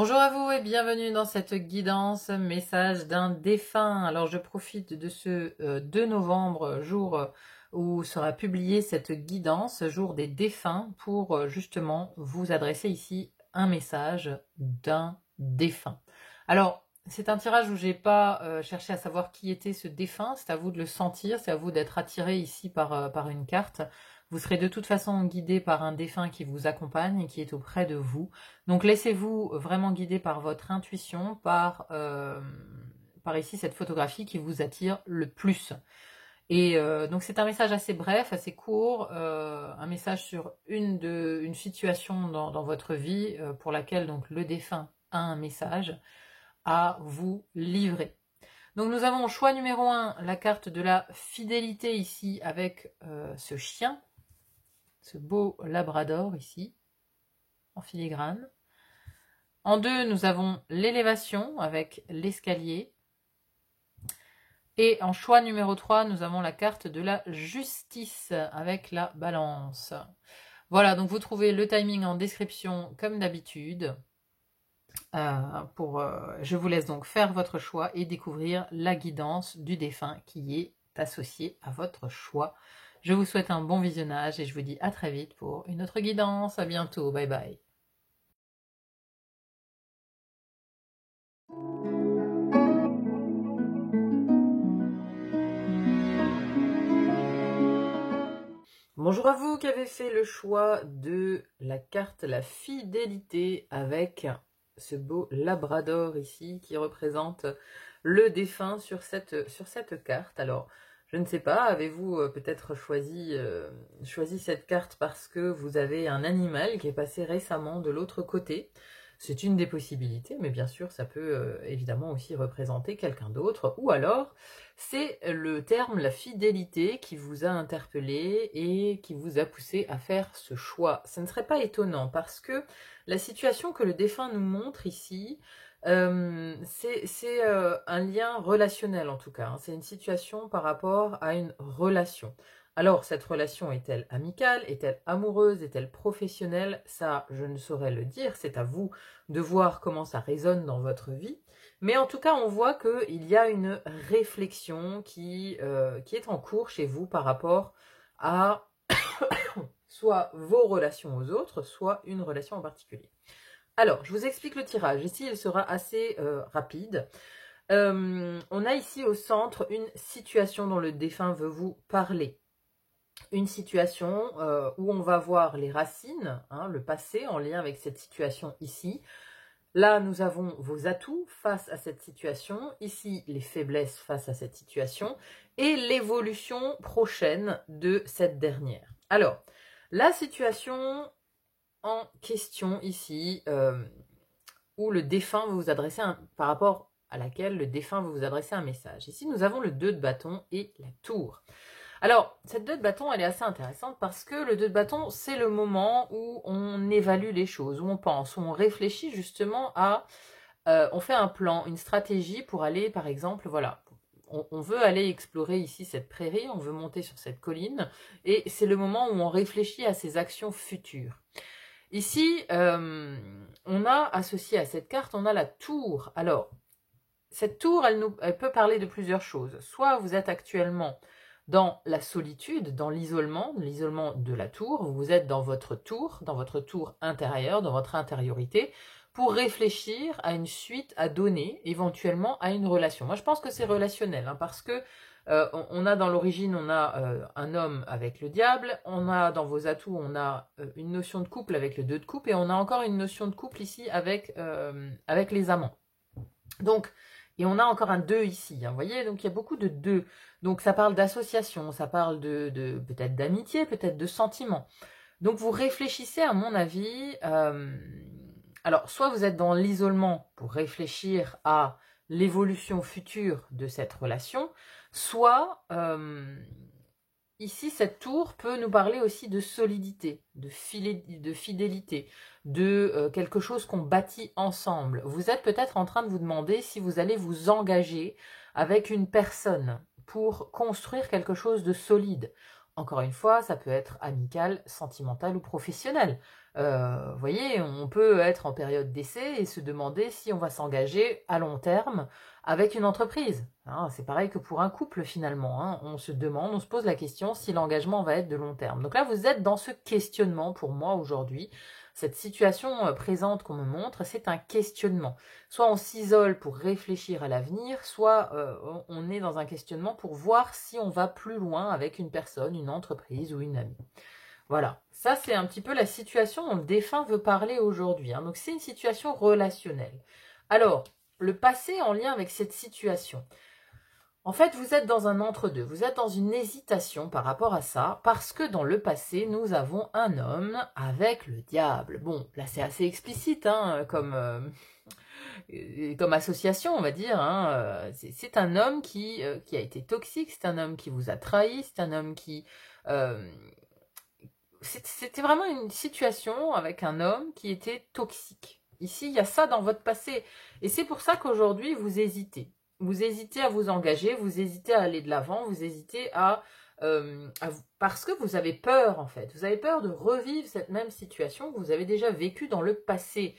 Bonjour à vous et bienvenue dans cette guidance message d'un défunt. Alors je profite de ce 2 novembre, jour où sera publiée cette guidance, jour des défunts, pour justement vous adresser ici un message d'un défunt. Alors c'est un tirage où j'ai pas cherché à savoir qui était ce défunt, c'est à vous de le sentir, c'est à vous d'être attiré ici par une carte. Vous serez de toute façon guidé par un défunt qui vous accompagne et qui est auprès de vous. Donc laissez-vous vraiment guider par votre intuition, par ici cette photographie qui vous attire le plus. Et donc c'est un message assez bref, assez court, un message sur une situation dans votre vie pour laquelle donc le défunt a un message à vous livrer. Donc nous avons au choix numéro 1 la carte de la fidélité ici avec ce chien, ce beau labrador ici, en filigrane. En 2, nous avons l'élévation avec l'escalier. Et en choix numéro 3, nous avons la carte de la justice avec la balance. Voilà, donc vous trouvez le timing en description comme d'habitude. Je vous laisse donc faire votre choix et découvrir la guidance du défunt qui est associée à votre choix. Je vous souhaite un bon visionnage et je vous dis à très vite pour une autre guidance. À bientôt, bye bye. Bonjour à vous qui avez fait le choix de la carte la fidélité avec ce beau labrador ici qui représente le défunt sur cette carte. Alors, je ne sais pas, avez-vous peut-être choisi cette carte parce que vous avez un animal qui est passé récemment de l'autre côté? C'est une des possibilités, mais bien sûr, ça peut évidemment aussi représenter quelqu'un d'autre. Ou alors, c'est le terme la fidélité qui vous a interpellé et qui vous a poussé à faire ce choix. Ce ne serait pas étonnant parce que la situation que le défunt nous montre ici, c'est un lien relationnel en tout cas. Hein. C'est une situation par rapport à une relation. Alors, cette relation est-elle amicale? Est-elle amoureuse? Est-elle professionnelle? Ça, je ne saurais le dire. C'est à vous de voir comment ça résonne dans votre vie. Mais en tout cas, on voit qu'il y a une réflexion qui est en cours chez vous par rapport à soit vos relations aux autres, soit une relation en particulier. Alors, je vous explique le tirage. Ici, il sera assez rapide. On a ici au centre une situation dont le défunt veut vous parler. Une situation où on va voir les racines, hein, le passé en lien avec cette situation ici. Là, nous avons vos atouts face à cette situation, ici les faiblesses face à cette situation et l'évolution prochaine de cette dernière. Alors, la situation en question ici, où le défunt veut vous adresser par rapport à laquelle le défunt veut vous adresser un message. Ici, nous avons le 2 de bâton et la tour. Alors, cette 2 de bâton, elle est assez intéressante parce que le 2 de bâton, c'est le moment où on évalue les choses, où on pense, où on réfléchit justement à... on fait un plan, une stratégie pour aller, par exemple, voilà, on veut aller explorer ici cette prairie, on veut monter sur cette colline, et c'est le moment où on réfléchit à ses actions futures. Ici, on a associé à cette carte, on a la tour. Alors, cette tour, elle peut parler de plusieurs choses. Soit vous êtes actuellement dans la solitude, dans l'isolement de la tour, vous êtes dans votre tour intérieure, dans votre intériorité, pour réfléchir à une suite à donner, éventuellement à une relation. Moi, je pense que c'est relationnel, hein, parce que on a dans l'origine, on a un homme avec le diable, on a dans vos atouts, on a une notion de couple avec le 2 de coupe, et on a encore une notion de couple ici avec les amants. Donc, et on a encore un 2 ici, hein, vous voyez, donc il y a beaucoup de 2. Donc ça parle d'association, ça parle de peut-être d'amitié, peut-être de sentiments. Donc vous réfléchissez, à mon avis, alors soit vous êtes dans l'isolement pour réfléchir à l'évolution future de cette relation, soit ici cette tour peut nous parler aussi de solidité, de fidélité, de quelque chose qu'on bâtit ensemble. Vous êtes peut-être en train de vous demander si vous allez vous engager avec une personne pour construire quelque chose de solide. Encore une fois, ça peut être amical, sentimental ou professionnel. Vous voyez, on peut être en période d'essai et se demander si on va s'engager à long terme avec une entreprise. Hein, c'est pareil que pour un couple finalement. Hein. On se demande, on se pose la question si l'engagement va être de long terme. Donc là, vous êtes dans ce questionnement pour moi aujourd'hui. Cette situation présente qu'on me montre, c'est un questionnement. Soit on s'isole pour réfléchir à l'avenir, soit on est dans un questionnement pour voir si on va plus loin avec une personne, une entreprise ou une amie. Voilà, ça c'est un petit peu la situation dont le défunt veut parler aujourd'hui. Hein. Donc c'est une situation relationnelle. Alors, le passé en lien avec cette situation. En fait, vous êtes dans un entre-deux, vous êtes dans une hésitation par rapport à ça, parce que dans le passé, nous avons un homme avec le diable. Bon, là c'est assez explicite, hein, comme association, on va dire. Hein, c'est un homme qui a été toxique, c'est un homme qui vous a trahi, c'est un homme qui... c'était vraiment une situation avec un homme qui était toxique. Ici, il y a ça dans votre passé. Et c'est pour ça qu'aujourd'hui, vous hésitez. Vous hésitez à vous engager, vous hésitez à aller de l'avant, vous hésitez parce que vous avez peur, en fait. Vous avez peur de revivre cette même situation que vous avez déjà vécue dans le passé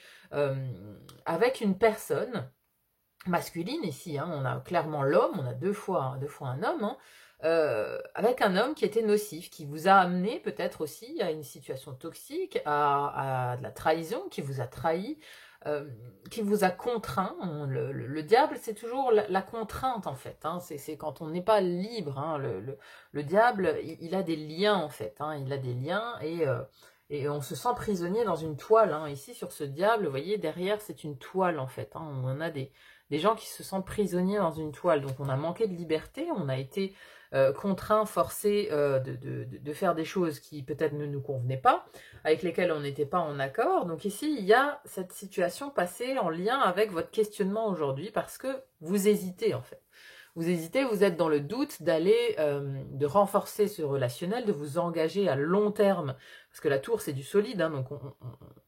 avec une personne masculine ici. Hein. On a clairement l'homme, on a deux fois un homme, hein. Avec un homme qui était nocif, qui vous a amené peut-être aussi à une situation toxique, à de la trahison, qui vous a trahi, qui vous a contraint. Le diable, c'est toujours la contrainte en fait. Hein. C'est quand on n'est pas libre. Hein. Le diable, il a des liens en fait. Hein. Il a des liens et on se sent prisonnier dans une toile. Hein. Ici, sur ce diable, vous voyez, derrière, c'est une toile en fait. Hein. On a des gens qui se sentent prisonniers dans une toile. Donc on a manqué de liberté, on a été contraint, forcé de faire des choses qui peut-être ne nous convenaient pas, avec lesquelles on n'était pas en accord. Donc ici, il y a cette situation passée en lien avec votre questionnement aujourd'hui, parce que vous hésitez en fait. Vous hésitez, vous êtes dans le doute d'aller, de renforcer ce relationnel, de vous engager à long terme, parce que la tour c'est du solide, hein, donc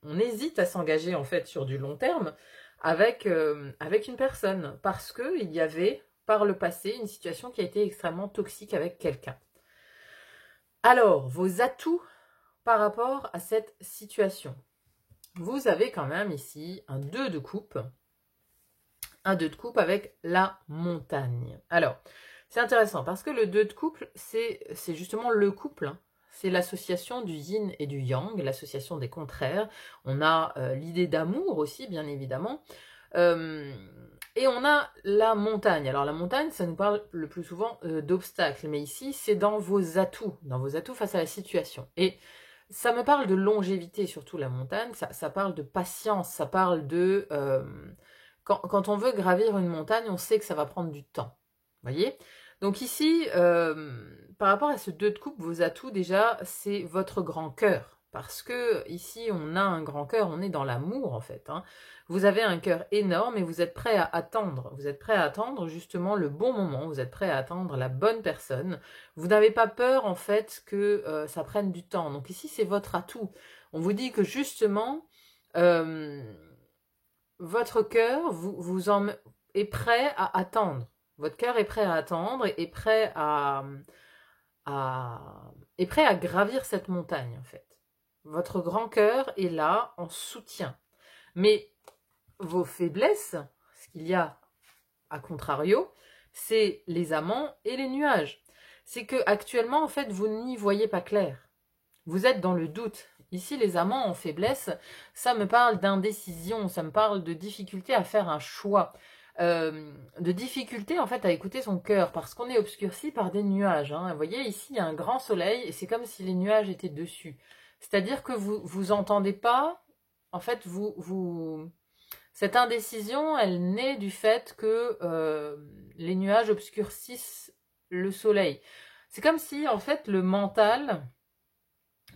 on hésite à s'engager en fait sur du long terme, avec une personne, parce qu'il y avait, par le passé, une situation qui a été extrêmement toxique avec quelqu'un. Alors, vos atouts par rapport à cette situation. Vous avez quand même ici un 2 de coupe. Un 2 de coupe avec la montagne. Alors, c'est intéressant, parce que le 2 de couple, c'est justement le couple, hein. C'est l'association du yin et du yang, l'association des contraires. On a l'idée d'amour aussi, bien évidemment. Et on a la montagne. Alors la montagne, ça nous parle le plus souvent d'obstacles. Mais ici, c'est dans vos atouts face à la situation. Et ça me parle de longévité, surtout la montagne. Ça parle de patience, ça parle de... quand on veut gravir une montagne, on sait que ça va prendre du temps. Vous voyez ? Donc ici, par rapport à ce 2 de coupe, vos atouts déjà, c'est votre grand cœur. Parce que ici, on a un grand cœur, on est dans l'amour en fait. Hein. Vous avez un cœur énorme et vous êtes prêt à attendre. Vous êtes prêt à attendre justement le bon moment, vous êtes prêt à attendre la bonne personne. Vous n'avez pas peur en fait que ça prenne du temps. Donc ici, c'est votre atout. On vous dit que justement, votre cœur est prêt à attendre. Votre cœur est prêt à attendre et est prêt est prêt à gravir cette montagne, en fait. Votre grand cœur est là en soutien. Mais vos faiblesses, ce qu'il y a à contrario, c'est les amants et les nuages. C'est que actuellement, en fait, vous n'y voyez pas clair. Vous êtes dans le doute. Ici, les amants en faiblesse, ça me parle d'indécision, ça me parle de difficulté à faire un choix. De difficulté en fait à écouter son cœur, parce qu'on est obscurci par des nuages. Hein. Vous voyez, ici, il y a un grand soleil, et c'est comme si les nuages étaient dessus. C'est-à-dire que vous entendez pas, en fait, cette indécision, elle naît du fait que les nuages obscurcissent le soleil. C'est comme si, en fait, le mental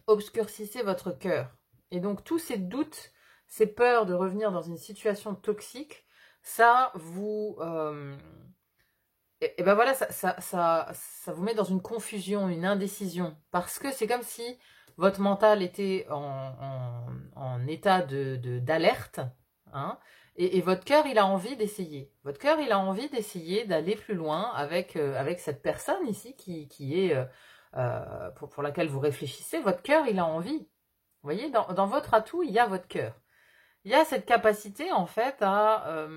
obscurcissait votre cœur. Et donc, tous ces doutes, ces peurs de revenir dans une situation toxique, ça vous... et ben voilà, ça vous met dans une confusion, une indécision. Parce que c'est comme si votre mental était en état d'alerte, hein, et votre cœur, il a envie d'essayer. Votre cœur, il a envie d'essayer d'aller plus loin avec cette personne ici qui est pour laquelle vous réfléchissez, votre cœur, il a envie. Vous voyez, dans votre atout, il y a votre cœur. Il y a cette capacité, en fait, à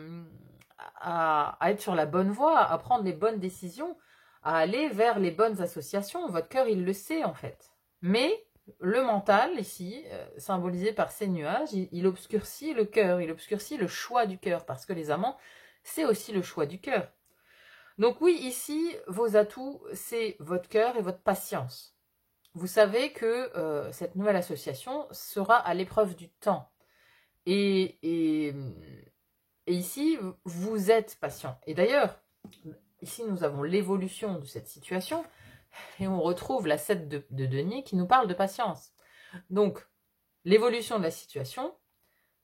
être sur la bonne voie, à prendre les bonnes décisions, à aller vers les bonnes associations. Votre cœur, il le sait, en fait. Mais le mental, ici, symbolisé par ces nuages, il obscurcit le cœur, il obscurcit le choix du cœur, parce que les amants, c'est aussi le choix du cœur. Donc oui, ici, vos atouts, c'est votre cœur et votre patience. Vous savez que cette nouvelle association sera à l'épreuve du temps. Et ici, vous êtes patient. Et d'ailleurs, ici, nous avons l'évolution de cette situation, et on retrouve la 7 de denier qui nous parle de patience. Donc, l'évolution de la situation,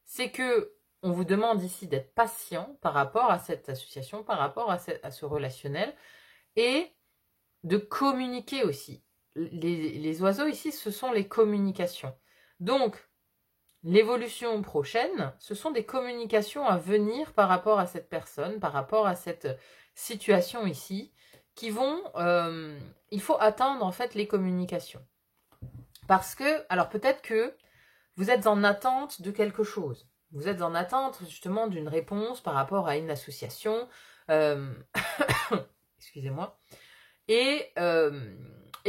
c'est que on vous demande ici d'être patient par rapport à cette association, par rapport à ce relationnel, et de communiquer aussi. Les oiseaux ici, ce sont les communications. Donc, l'évolution prochaine, ce sont des communications à venir par rapport à cette personne, par rapport à cette situation ici, qui vont... il faut atteindre en fait les communications. Parce que, alors peut-être que vous êtes en attente de quelque chose. Vous êtes en attente justement d'une réponse par rapport à une association. Excusez-moi. Et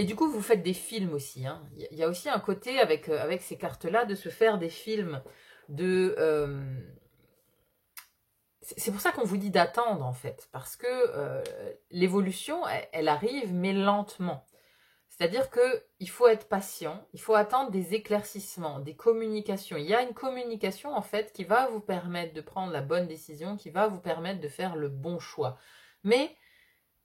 du coup, vous faites des films aussi. Hein. Il y a aussi un côté avec ces cartes-là de se faire des films. C'est pour ça qu'on vous dit d'attendre en fait. Parce que l'évolution, elle arrive mais lentement. C'est-à-dire qu'il faut être patient, il faut attendre des éclaircissements, des communications. Il y a une communication en fait qui va vous permettre de prendre la bonne décision, qui va vous permettre de faire le bon choix. Mais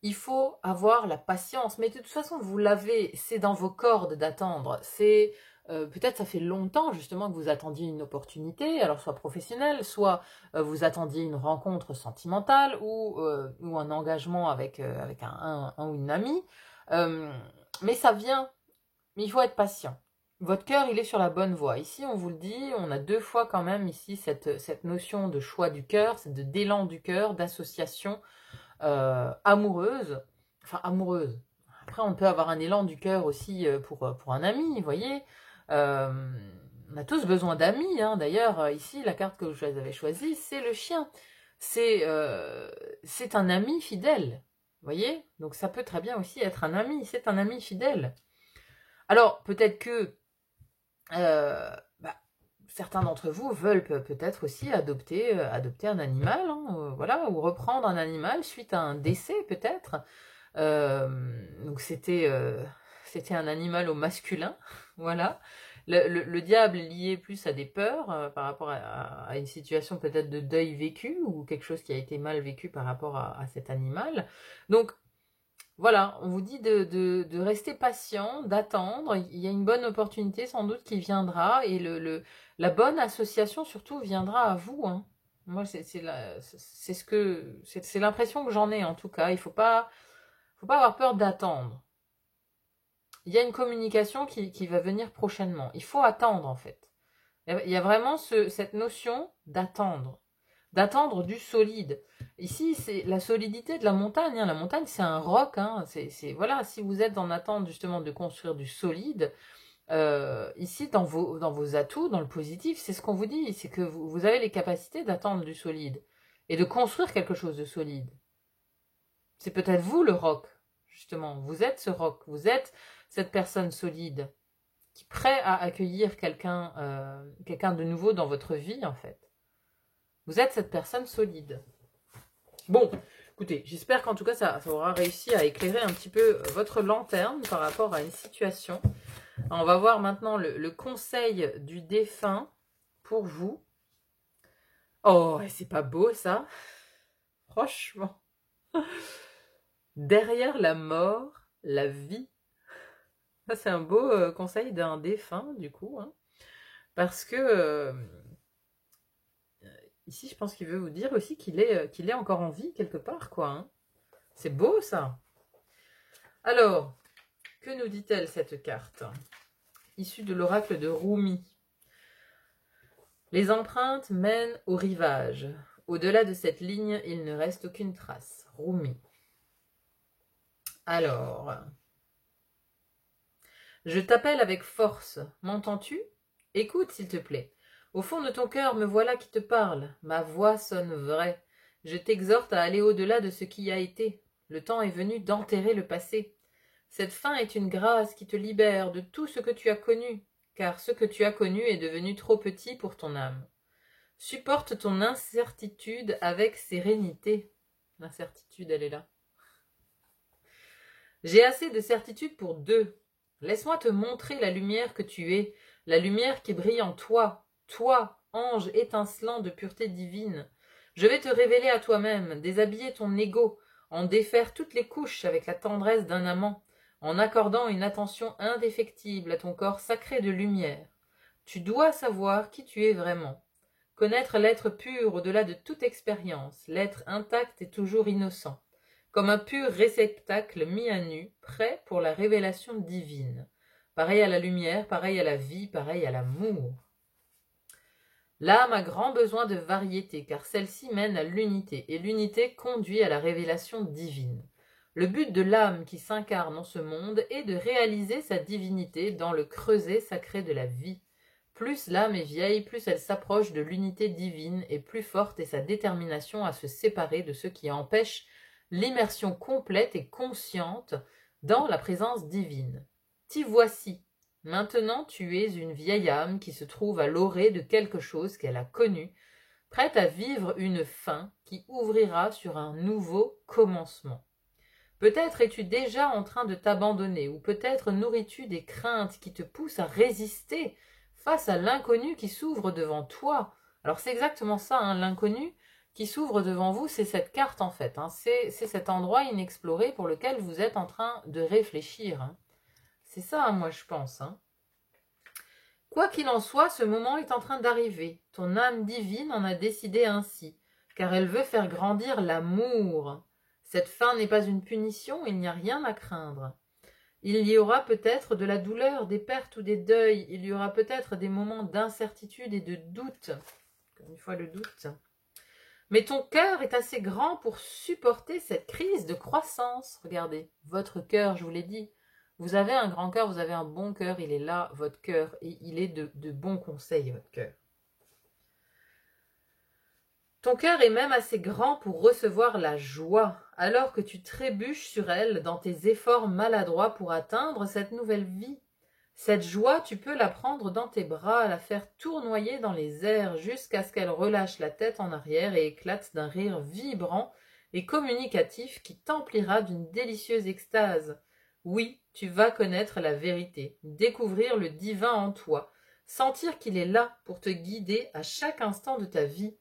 il faut avoir la patience. Mais de toute façon, vous l'avez, c'est dans vos cordes d'attendre. C'est peut-être ça fait longtemps justement que vous attendiez une opportunité, alors soit professionnelle, soit vous attendiez une rencontre sentimentale ou un engagement avec un ou une amie. Mais ça vient, mais il faut être patient. Votre cœur, il est sur la bonne voie. Ici, on vous le dit, on a 2 fois quand même ici cette notion de choix du cœur, d'élan du cœur, d'association amoureuse. Enfin, amoureuse. Après, on peut avoir un élan du cœur aussi pour un ami, vous voyez. On a tous besoin d'amis. Hein. D'ailleurs, ici, la carte que je avais choisie, c'est le chien. C'est un ami fidèle. Vous voyez? Donc ça peut très bien aussi être un ami, c'est un ami fidèle. Alors, peut-être que certains d'entre vous veulent peut-être aussi adopter un animal, hein, voilà, ou reprendre un animal suite à un décès peut-être. Donc c'était un animal au masculin, voilà. Le diable est lié plus à des peurs par rapport à une situation peut-être de deuil vécu ou quelque chose qui a été mal vécu par rapport à cet animal. Donc voilà, on vous dit de rester patient, d'attendre. Il y a une bonne opportunité sans doute qui viendra et la bonne association surtout viendra à vous. Hein. Moi, c'est l'impression que j'en ai en tout cas. Il faut pas avoir peur d'attendre. Il y a une communication qui va venir prochainement. Il faut attendre en fait. Il y a vraiment cette notion d'attendre. D'attendre du solide. Ici, c'est la solidité de la montagne. Hein. La montagne, c'est un roc. Hein. Voilà, si vous êtes en attente justement de construire du solide, ici, dans vos atouts, dans le positif, c'est ce qu'on vous dit. C'est que vous avez les capacités d'attendre du solide et de construire quelque chose de solide. C'est peut-être vous le roc, justement. Vous êtes ce roc. Vous êtes cette personne solide qui est prêt à accueillir quelqu'un de nouveau dans votre vie, en fait. Vous êtes cette personne solide. Bon, écoutez, j'espère qu'en tout cas, ça aura réussi à éclairer un petit peu votre lanterne par rapport à une situation. Alors, on va voir maintenant le conseil du défunt pour vous. Oh, c'est pas beau, ça? Franchement. Derrière la mort, la vie. Ça, c'est un beau conseil d'un défunt, du coup. Hein, parce que... ici, je pense qu'il veut vous dire aussi qu'il est encore en vie quelque part, quoi. Hein. C'est beau, ça. Alors, que nous dit-elle, cette carte? Issue de l'oracle de Rumi. Les empreintes mènent au rivage. Au-delà de cette ligne, il ne reste aucune trace. Rumi. Alors, Je t'appelle avec force. M'entends-tu? Écoute, s'il te plaît. Au fond de ton cœur, me voilà qui te parle. Ma voix sonne vraie. Je t'exhorte à aller au-delà de ce qui a été. Le temps est venu d'enterrer le passé. Cette fin est une grâce qui te libère de tout ce que tu as connu, car ce que tu as connu est devenu trop petit pour ton âme. Supporte ton incertitude avec sérénité. L'incertitude, elle est là. J'ai assez de certitude pour deux. Laisse-moi te montrer la lumière que tu es, la lumière qui brille en toi, toi, ange étincelant de pureté divine. Je vais te révéler à toi-même, déshabiller ton ego, en défaire toutes les couches avec la tendresse d'un amant, en accordant une attention indéfectible à ton corps sacré de lumière. Tu dois savoir qui tu es vraiment. Connaître l'être pur au-delà de toute expérience, l'être intact et toujours innocent, comme un pur réceptacle mis à nu, prêt pour la révélation divine. Pareil à la lumière, pareil à la vie, pareil à l'amour. L'âme a grand besoin de variété, car celle-ci mène à l'unité, et l'unité conduit à la révélation divine. Le but de l'âme qui s'incarne en ce monde est de réaliser sa divinité dans le creuset sacré de la vie. Plus l'âme est vieille, plus elle s'approche de l'unité divine, et plus forte est sa détermination à se séparer de ce qui empêche l'immersion complète et consciente dans la présence divine. T'y voici. Maintenant tu es une vieille âme qui se trouve à l'orée de quelque chose qu'elle a connu, prête à vivre une fin qui ouvrira sur un nouveau commencement. Peut-être es-tu déjà en train de t'abandonner, ou peut-être nourris-tu des craintes qui te poussent à résister face à l'inconnu qui s'ouvre devant toi. Alors c'est exactement ça, hein, l'inconnu qui s'ouvre devant vous, c'est cette carte en fait, hein, c'est cet endroit inexploré pour lequel vous êtes en train de réfléchir. Hein. C'est ça, hein, moi je pense. Hein. Quoi qu'il en soit, ce moment est en train d'arriver. Ton âme divine en a décidé ainsi, car elle veut faire grandir l'amour. Cette fin n'est pas une punition, il n'y a rien à craindre. Il y aura peut-être de la douleur, des pertes ou des deuils, il y aura peut-être des moments d'incertitude et de doute. Encore une fois, le doute. Mais ton cœur est assez grand pour supporter cette crise de croissance. Regardez, votre cœur, je vous l'ai dit, vous avez un grand cœur, vous avez un bon cœur, il est là, votre cœur, et il est de bons conseils, votre cœur. Ton cœur est même assez grand pour recevoir la joie, alors que tu trébuches sur elle dans tes efforts maladroits pour atteindre cette nouvelle vie. Cette joie, tu peux la prendre dans tes bras, la faire tournoyer dans les airs jusqu'à ce qu'elle relâche la tête en arrière et éclate d'un rire vibrant et communicatif qui t'emplira d'une délicieuse extase. Oui, tu vas connaître la vérité, découvrir le divin en toi, sentir qu'il est là pour te guider à chaque instant de ta vie.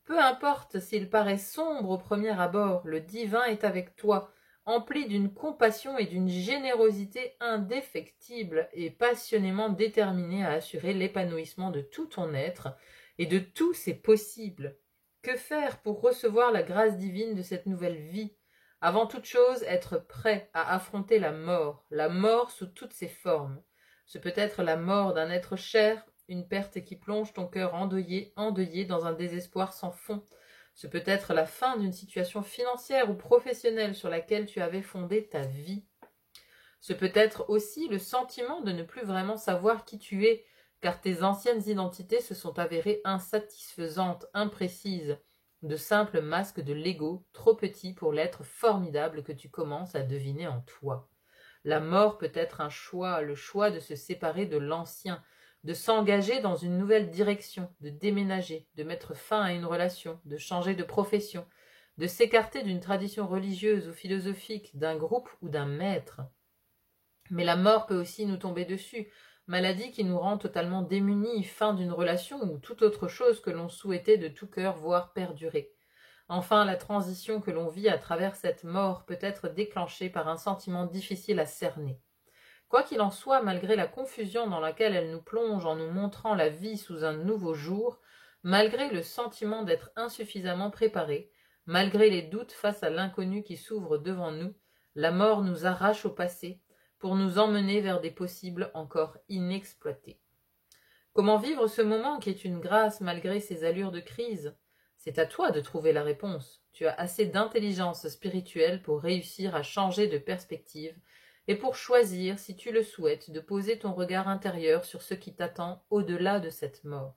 Peu importe s'il paraît sombre au premier abord, le divin est avec toi, empli d'une compassion et d'une générosité indéfectibles et passionnément déterminé à assurer l'épanouissement de tout ton être et de tous ses possibles. Que faire pour recevoir la grâce divine de cette nouvelle vie? Avant toute chose, être prêt à affronter la mort sous toutes ses formes. Ce peut être la mort d'un être cher, une perte qui plonge ton cœur endeuillé dans un désespoir sans fond. Ce peut être la fin d'une situation financière ou professionnelle sur laquelle tu avais fondé ta vie. Ce peut être aussi le sentiment de ne plus vraiment savoir qui tu es, car tes anciennes identités se sont avérées insatisfaisantes, imprécises, de simples masques de l'ego, trop petits pour l'être formidable que tu commences à deviner en toi. La mort peut être un choix, le choix de se séparer de l'ancien, de s'engager dans une nouvelle direction, de déménager, de mettre fin à une relation, de changer de profession, de s'écarter d'une tradition religieuse ou philosophique, d'un groupe ou d'un maître. Mais la mort peut aussi nous tomber dessus, maladie qui nous rend totalement démunis, fin d'une relation ou toute autre chose que l'on souhaitait de tout cœur voir perdurer. Enfin, la transition que l'on vit à travers cette mort peut être déclenchée par un sentiment difficile à cerner. Quoi qu'il en soit, malgré la confusion dans laquelle elle nous plonge en nous montrant la vie sous un nouveau jour, malgré le sentiment d'être insuffisamment préparé, malgré les doutes face à l'inconnu qui s'ouvre devant nous, la mort nous arrache au passé pour nous emmener vers des possibles encore inexploités. Comment vivre ce moment qui est une grâce malgré ses allures de crise? C'est à toi de trouver la réponse. Tu as assez d'intelligence spirituelle pour réussir à changer de perspective et pour choisir, si tu le souhaites, de poser ton regard intérieur sur ce qui t'attend au-delà de cette mort.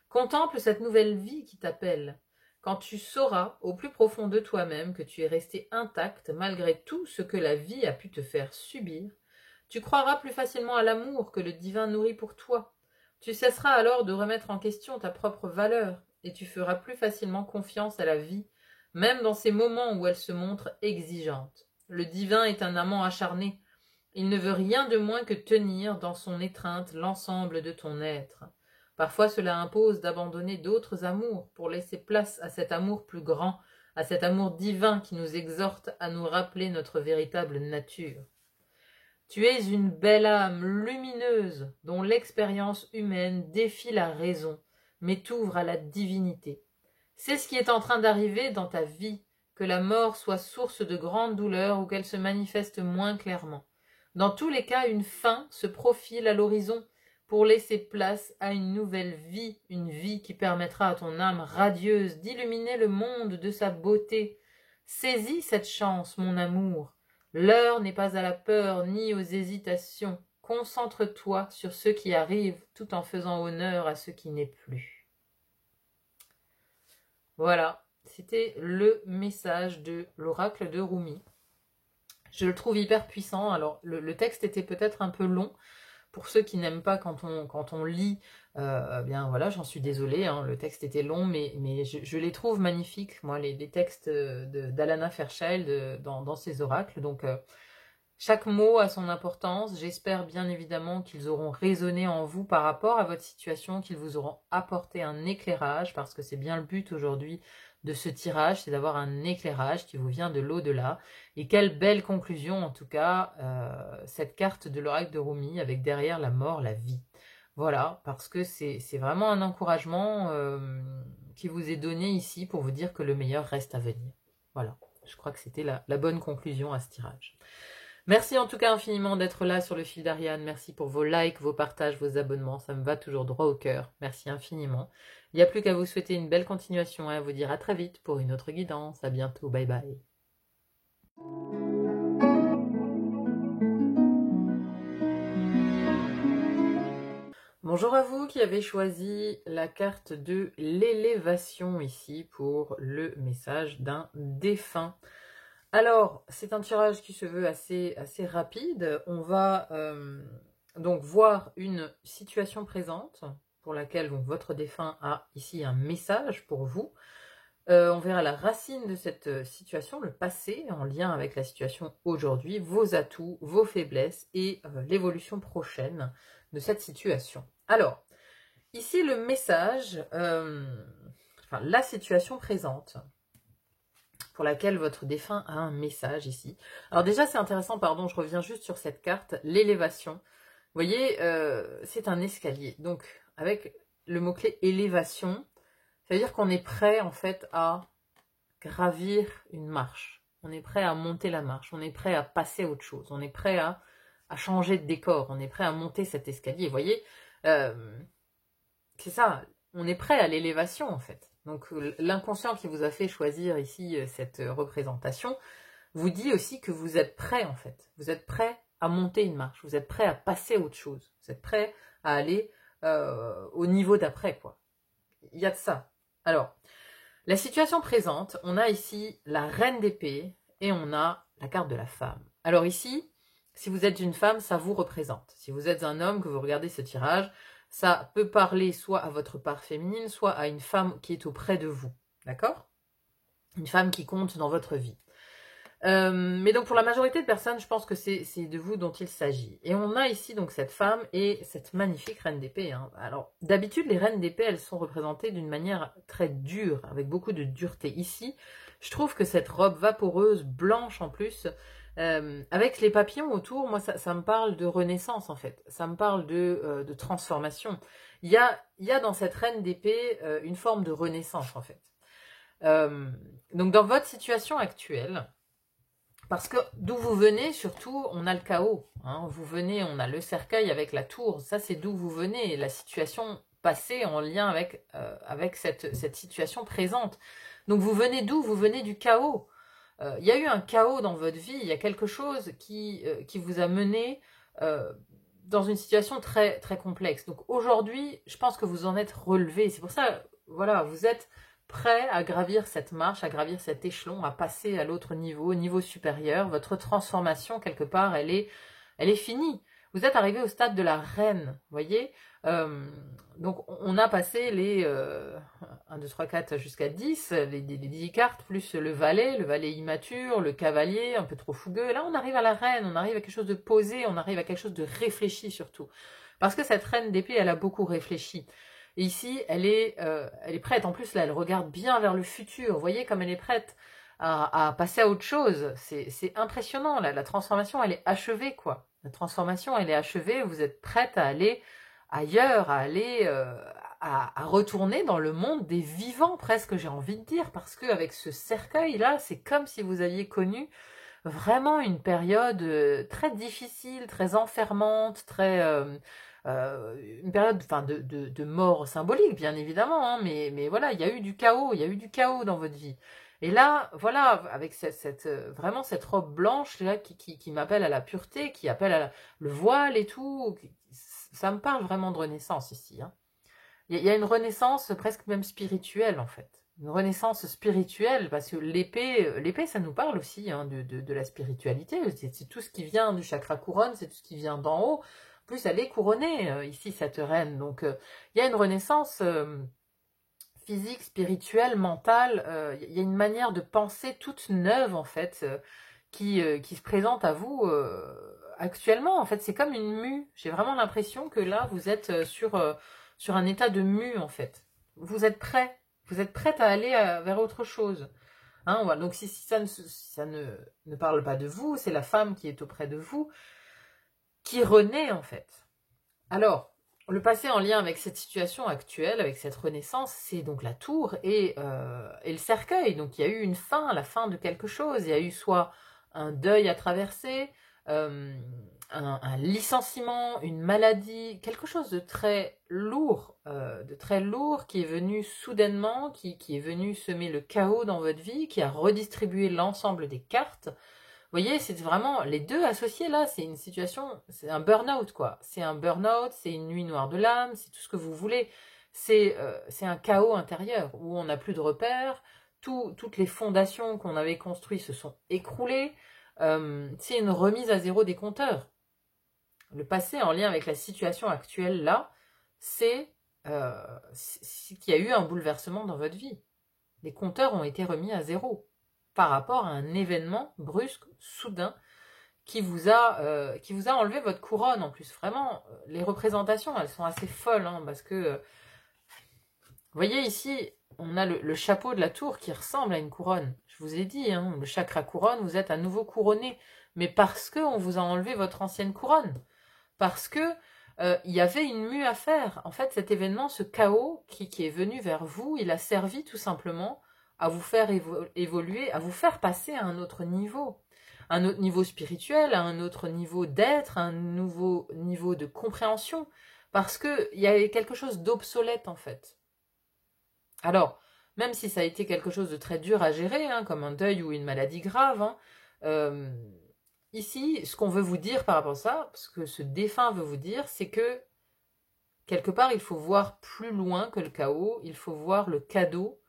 Contemple cette nouvelle vie qui t'appelle. Quand tu sauras au plus profond de toi-même que tu es resté intact malgré tout ce que la vie a pu te faire subir, tu croiras plus facilement à l'amour que le divin nourrit pour toi. Tu cesseras alors de remettre en question ta propre valeur et tu feras plus facilement confiance à la vie, même dans ces moments où elle se montre exigeante. Le divin est un amant acharné. Il ne veut rien de moins que tenir dans son étreinte l'ensemble de ton être. Parfois cela impose d'abandonner d'autres amours pour laisser place à cet amour plus grand, à cet amour divin qui nous exhorte à nous rappeler notre véritable nature. Tu es une belle âme lumineuse dont l'expérience humaine défie la raison, mais t'ouvre à la divinité. C'est ce qui est en train d'arriver dans ta vie, que la mort soit source de grande douleur ou qu'elle se manifeste moins clairement. Dans tous les cas, une fin se profile à l'horizon pour laisser place à une nouvelle vie, une vie qui permettra à ton âme radieuse d'illuminer le monde de sa beauté. Saisis cette chance, mon amour. L'heure n'est pas à la peur ni aux hésitations. Concentre-toi sur ce qui arrive tout en faisant honneur à ce qui n'est plus. Voilà, c'était le message de l'oracle de Rumi. Je le trouve hyper puissant. Alors, le texte était peut-être un peu long. Pour ceux qui n'aiment pas quand on lit, bien voilà, j'en suis désolée, hein, le texte était long, mais je les trouve magnifiques, moi, les textes d'Alana Fairchild dans ces oracles. Donc, chaque mot a son importance. J'espère bien évidemment qu'ils auront résonné en vous par rapport à votre situation, qu'ils vous auront apporté un éclairage, parce que c'est bien le but aujourd'hui de ce tirage, c'est d'avoir un éclairage qui vous vient de l'au-delà. Et quelle belle conclusion en tout cas, cette carte de l'oracle de Rumi avec derrière la mort, la vie. Voilà, parce que c'est vraiment un encouragement qui vous est donné ici pour vous dire que le meilleur reste à venir. Voilà, je crois que c'était la bonne conclusion à ce tirage. Merci en tout cas infiniment d'être là sur le fil d'Ariane. Merci pour vos likes, vos partages, vos abonnements. Ça me va toujours droit au cœur. Merci infiniment. Il n'y a plus qu'à vous souhaiter une belle continuation et à vous dire à très vite pour une autre guidance. À bientôt. Bye bye. Bonjour à vous qui avez choisi la carte de l'élévation ici pour le message d'un défunt. Alors, c'est un tirage qui se veut assez rapide. On va donc voir une situation présente pour laquelle donc, votre défunt a ici un message pour vous. On verra la racine de cette situation, le passé en lien avec la situation aujourd'hui, vos atouts, vos faiblesses et l'évolution prochaine de cette situation. Alors, ici le message, la situation présente pour laquelle votre défunt a un message ici. Alors déjà, c'est intéressant, pardon, je reviens juste sur cette carte, l'élévation. Vous voyez, c'est un escalier. Donc, avec le mot-clé élévation, ça veut dire qu'on est prêt, en fait, à gravir une marche. On est prêt à monter la marche. On est prêt à passer à autre chose. On est prêt à changer de décor. On est prêt à monter cet escalier. Vous voyez, c'est ça. On est prêt à l'élévation, en fait. Donc l'inconscient qui vous a fait choisir ici cette représentation vous dit aussi que vous êtes prêt en fait. Vous êtes prêt à monter une marche, vous êtes prêt à passer à autre chose, vous êtes prêt à aller au niveau d'après quoi. Il y a de ça. Alors, la situation présente, on a ici la reine d'épée et on a la carte de la femme. Alors ici, si vous êtes une femme, ça vous représente. Si vous êtes un homme, que vous regardez ce tirage, ça peut parler soit à votre part féminine, soit à une femme qui est auprès de vous. D'accord? Une femme qui compte dans votre vie. Mais donc pour la majorité de personnes, je pense que c'est de vous dont il s'agit. Et on a ici donc cette femme et cette magnifique reine d'épée. Hein. Alors d'habitude, les reines d'épée, elles sont représentées d'une manière très dure, avec beaucoup de dureté. Ici, je trouve que cette robe vaporeuse, blanche en plus, avec les papillons autour, moi ça me parle de renaissance en fait, ça me parle de transformation. Il y a dans cette reine d'épée une forme de renaissance en fait. Donc dans votre situation actuelle, parce que d'où vous venez surtout, on a le chaos, hein, vous venez, on a le cercueil avec la tour, ça c'est d'où vous venez, la situation passée en lien avec cette situation présente. Donc vous venez d'où? Vous venez du chaos. il y a eu un chaos dans votre vie, il y a quelque chose qui vous a mené dans une situation très, très complexe. Donc aujourd'hui, je pense que vous en êtes relevé. C'est pour ça, voilà, vous êtes prêt à gravir cette marche, à gravir cet échelon, à passer à l'autre niveau, au niveau supérieur. Votre transformation, quelque part, elle est finie. Vous êtes arrivé au stade de la reine, voyez. Donc on a passé les 1, 2, 3, 4 jusqu'à 10, les 10 cartes, plus le valet immature, le cavalier, un peu trop fougueux. Et là on arrive à la reine, on arrive à quelque chose de posé, on arrive à quelque chose de réfléchi surtout. Parce que cette reine d'épée, elle a beaucoup réfléchi. Et ici, elle est prête. En plus, là, elle regarde bien vers le futur. Vous voyez comme elle est prête à passer à autre chose. C'est impressionnant. Là. La transformation, elle est achevée, quoi. La transformation, elle est achevée. Vous êtes prête à aller ailleurs, à aller à retourner dans le monde des vivants, presque, j'ai envie de dire. Parce qu'avec ce cercueil-là, c'est comme si vous aviez connu vraiment une période très difficile, très enfermante, très... une période de mort symbolique, bien évidemment, hein, mais voilà, il y a eu du chaos dans votre vie. Et là, voilà, avec vraiment cette robe blanche là, qui m'appelle à la pureté, qui appelle à le voile et tout, ça me parle vraiment de renaissance ici. Hein. Il y a une renaissance presque même spirituelle, en fait. Une renaissance spirituelle, parce que l'épée, ça nous parle aussi hein, de la spiritualité. C'est tout ce qui vient du chakra couronne, c'est tout ce qui vient d'en haut. En plus, elle est couronnée, ici, cette reine. Donc, il y a une renaissance physique, spirituelle, mentale. Il y a une manière de penser toute neuve, en fait, qui se présente à vous actuellement. En fait, c'est comme une mue. J'ai vraiment l'impression que là, vous êtes sur un état de mue, en fait. Vous êtes prêt. Vous êtes prête à aller vers autre chose. Hein, voilà. Donc, si ça ne parle pas de vous, c'est la femme qui est auprès de vous, qui renaît, en fait. Alors, le passé en lien avec cette situation actuelle, avec cette renaissance, c'est donc la tour et le cercueil. Donc, il y a eu une fin, la fin de quelque chose. Il y a eu soit un deuil à traverser, un licenciement, une maladie, quelque chose de très lourd qui est venu soudainement, qui est venu semer le chaos dans votre vie, qui a redistribué l'ensemble des cartes. Vous voyez, c'est vraiment les deux associés là, c'est une situation, c'est un burn-out quoi. C'est un burn-out, c'est une nuit noire de l'âme, c'est tout ce que vous voulez. C'est un chaos intérieur où on n'a plus de repères, toutes les fondations qu'on avait construites se sont écroulées. C'est une remise à zéro des compteurs. Le passé en lien avec la situation actuelle là, c'est qu'il y a eu un bouleversement dans votre vie. Les compteurs ont été remis à zéro par rapport à un événement brusque, soudain, qui vous a enlevé votre couronne en plus. Vraiment, les représentations, elles sont assez folles, hein, parce que, vous voyez ici, on a le chapeau de la tour qui ressemble à une couronne. Je vous ai dit, hein, le chakra couronne, vous êtes à nouveau couronné, mais parce qu'on vous a enlevé votre ancienne couronne. Parce que il y avait une mue à faire. En fait, cet événement, ce chaos qui est venu vers vous, il a servi tout simplement à vous faire évoluer, à vous faire passer à un autre niveau spirituel, à un autre niveau d'être, à un nouveau niveau de compréhension, parce qu'il y avait quelque chose d'obsolète en fait. Alors, même si ça a été quelque chose de très dur à gérer, hein, comme un deuil ou une maladie grave, hein, ici, ce qu'on veut vous dire par rapport à ça, ce que ce défunt veut vous dire, c'est que quelque part, il faut voir plus loin que le chaos, il faut voir le cadeau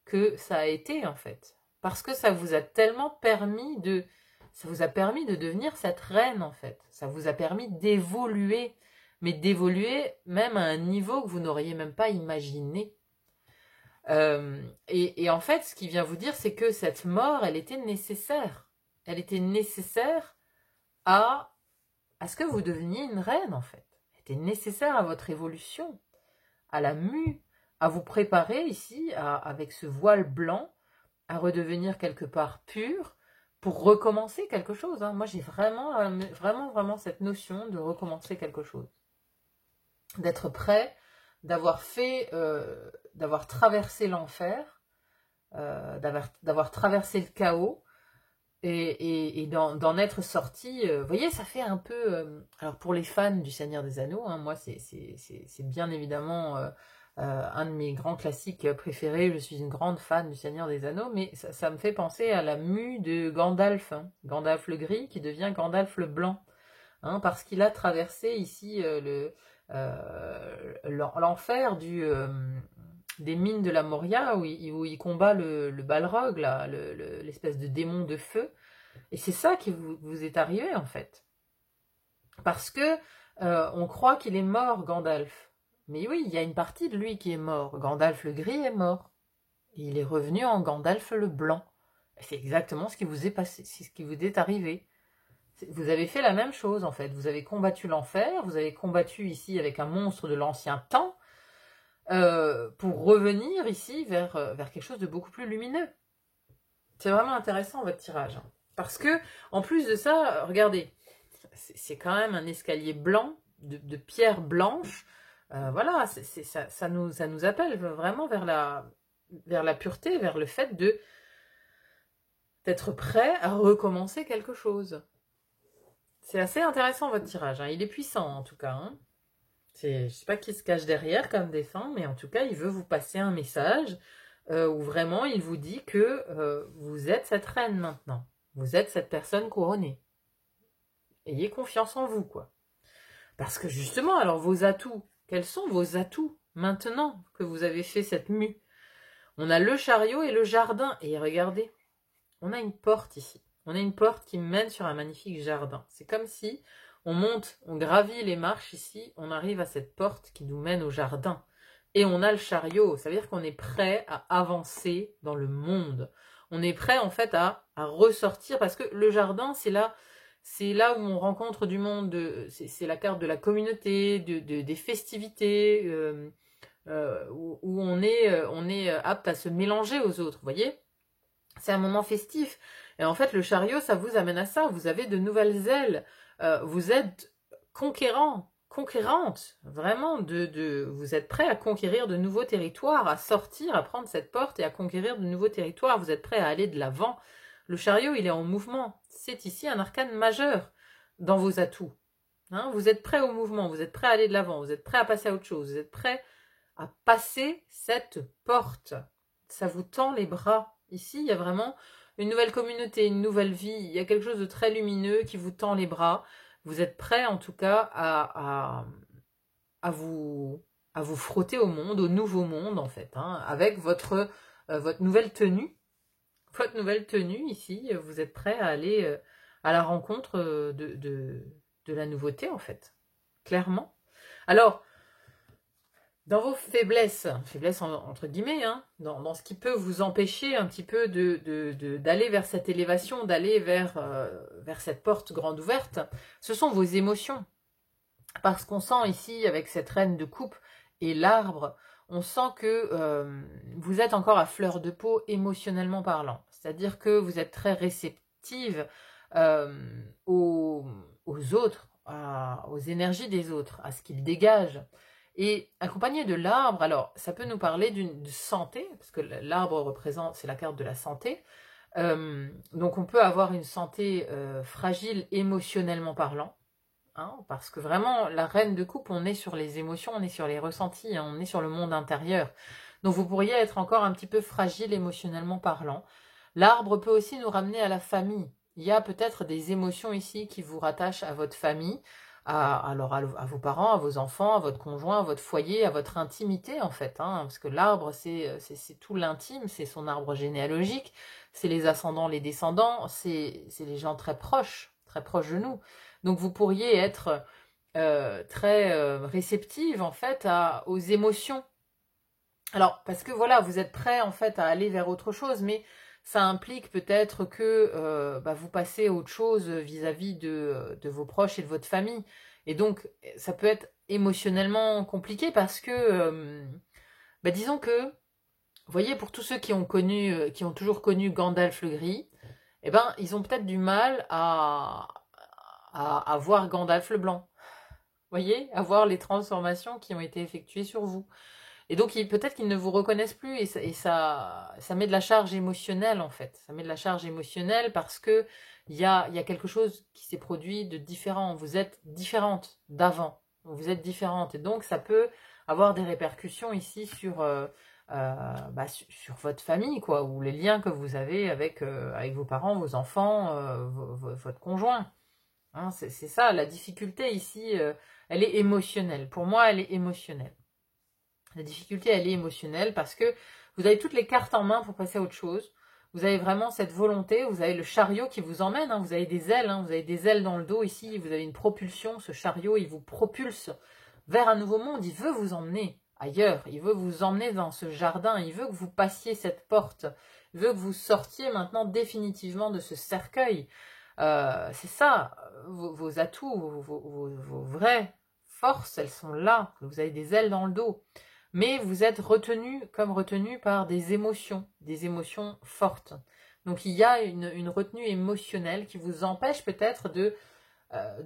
que ça a été en fait. Parce que ça vous a tellement permis de devenir cette reine en fait. Ça vous a permis d'évoluer, mais d'évoluer même à un niveau que vous n'auriez même pas imaginé. Et en fait, ce qui vient vous dire, c'est que cette mort, elle était nécessaire. Elle était nécessaire à ce que vous deveniez une reine en fait. Elle était nécessaire à votre évolution, à la mue, à vous préparer ici, avec ce voile blanc, à redevenir quelque part pur, pour recommencer quelque chose. Hein. Moi, j'ai vraiment cette notion de recommencer quelque chose. D'être prêt, d'avoir traversé l'enfer, d'avoir traversé le chaos, et d'en être sorti. Vous voyez, ça fait un peu... alors, pour les fans du Seigneur des Anneaux, hein, moi, c'est bien évidemment un de mes grands classiques préférés. Je suis une grande fan du Seigneur des Anneaux, mais ça me fait penser à la mue de Gandalf, hein. Gandalf le gris qui devient Gandalf le blanc, hein, parce qu'il a traversé ici l'enfer des mines de la Moria, où il combat le Balrog, l'espèce de démon de feu. Et c'est ça qui vous est arrivé, en fait. Parce que on croit qu'il est mort, Gandalf. Mais oui, il y a une partie de lui qui est mort. Gandalf le gris est mort. Et il est revenu en Gandalf le blanc. C'est exactement ce qui vous est passé, c'est ce qui vous est arrivé. Vous avez fait la même chose, en fait. Vous avez combattu l'enfer, vous avez combattu ici avec un monstre de l'ancien temps, pour revenir ici vers quelque chose de beaucoup plus lumineux. C'est vraiment intéressant, votre tirage. Hein. Parce que, en plus de ça, regardez, c'est quand même un escalier blanc, de pierre blanche. Voilà, ça nous appelle vraiment vers la pureté, vers le fait d'être prêt à recommencer quelque chose. C'est assez intéressant, votre tirage. Hein. Il est puissant, en tout cas. Hein. Je ne sais pas qui se cache derrière comme défunt, mais en tout cas, il veut vous passer un message où vraiment, il vous dit que vous êtes cette reine maintenant. Vous êtes cette personne couronnée. Ayez confiance en vous, quoi. Parce que justement, alors vos atouts, quels sont vos atouts maintenant que vous avez fait cette mue? On a le chariot et le jardin. Et regardez, on a une porte ici. On a une porte qui mène sur un magnifique jardin. C'est comme si on monte, on gravit les marches ici, on arrive à cette porte qui nous mène au jardin. Et on a le chariot, ça veut dire qu'on est prêt à avancer dans le monde. On est prêt en fait à ressortir, parce que le jardin, c'est là où on rencontre du monde, c'est la carte de la communauté, des festivités, où on est apte à se mélanger aux autres, vous voyez? C'est un moment festif. Et en fait, le chariot, ça vous amène à ça. Vous avez de nouvelles ailes. Vous êtes conquérante, vraiment. Vous êtes prêt à conquérir de nouveaux territoires, à sortir, à prendre cette porte et à conquérir de nouveaux territoires. Vous êtes prêt à aller de l'avant. Le chariot, il est en mouvement. C'est ici un arcane majeur dans vos atouts. Hein, vous êtes prêt au mouvement, vous êtes prêt à aller de l'avant, vous êtes prêt à passer à autre chose, vous êtes prêt à passer cette porte. Ça vous tend les bras. Ici, il y a vraiment une nouvelle communauté, une nouvelle vie. Il y a quelque chose de très lumineux qui vous tend les bras. Vous êtes prêt, en tout cas, à vous frotter au monde, au nouveau monde, en fait, hein, avec votre nouvelle tenue. Votre nouvelle tenue, ici, vous êtes prêt à aller à la rencontre de la nouveauté, en fait. Clairement. Alors, dans vos faiblesses entre guillemets, hein, dans ce qui peut vous empêcher un petit peu d'aller vers cette élévation, d'aller vers cette porte grande ouverte, ce sont vos émotions. Parce qu'on sent ici, avec cette reine de coupe et l'arbre, on sent que vous êtes encore à fleur de peau émotionnellement parlant. C'est-à-dire que vous êtes très réceptive aux autres, aux énergies des autres, à ce qu'ils dégagent. Et accompagné de l'arbre, alors ça peut nous parler d'une santé, parce que l'arbre représente, c'est la carte de la santé. Donc on peut avoir une santé fragile émotionnellement parlant, hein, parce que vraiment la reine de coupe, on est sur les émotions, on est sur les ressentis, hein, on est sur le monde intérieur. Donc vous pourriez être encore un petit peu fragile émotionnellement parlant. L'arbre peut aussi nous ramener à la famille. Il y a peut-être des émotions ici qui vous rattachent à votre famille, à vos parents, à vos enfants, à votre conjoint, à votre foyer, à votre intimité en fait. Hein, parce que l'arbre, c'est tout l'intime, c'est son arbre généalogique, c'est les ascendants, les descendants, c'est les gens très proches de nous. Donc vous pourriez être très réceptive en fait aux émotions. Alors, parce que voilà, vous êtes prêt en fait à aller vers autre chose, mais ça implique peut-être que vous passez à autre chose vis-à-vis de vos proches et de votre famille. Et donc, ça peut être émotionnellement compliqué parce que, disons que, vous voyez, pour tous ceux qui ont toujours connu Gandalf le gris, ils ont peut-être du mal à voir Gandalf le blanc. Vous voyez, à voir les transformations qui ont été effectuées sur vous. Et donc, peut-être qu'ils ne vous reconnaissent plus et ça met de la charge émotionnelle, en fait. Ça met de la charge émotionnelle parce que il y a quelque chose qui s'est produit de différent. Vous êtes différente d'avant. Vous êtes différente. Et donc, ça peut avoir des répercussions ici sur, sur votre famille, quoi, ou les liens que vous avez avec, avec vos parents, vos enfants, votre conjoint. Hein, c'est ça, la difficulté ici, elle est émotionnelle. Pour moi, elle est émotionnelle. La difficulté, elle est émotionnelle parce que vous avez toutes les cartes en main pour passer à autre chose. Vous avez vraiment cette volonté, vous avez le chariot qui vous emmène, hein, vous avez des ailes, vous avez des ailes dans le dos ici, vous avez une propulsion, ce chariot, il vous propulse vers un nouveau monde, il veut vous emmener ailleurs, il veut vous emmener dans ce jardin, il veut que vous passiez cette porte, il veut que vous sortiez maintenant définitivement de ce cercueil. C'est ça, vos atouts, vos vraies forces, elles sont là, vous avez des ailes dans le dos. Mais vous êtes retenu par des émotions fortes. Donc il y a une retenue émotionnelle qui vous empêche peut-être de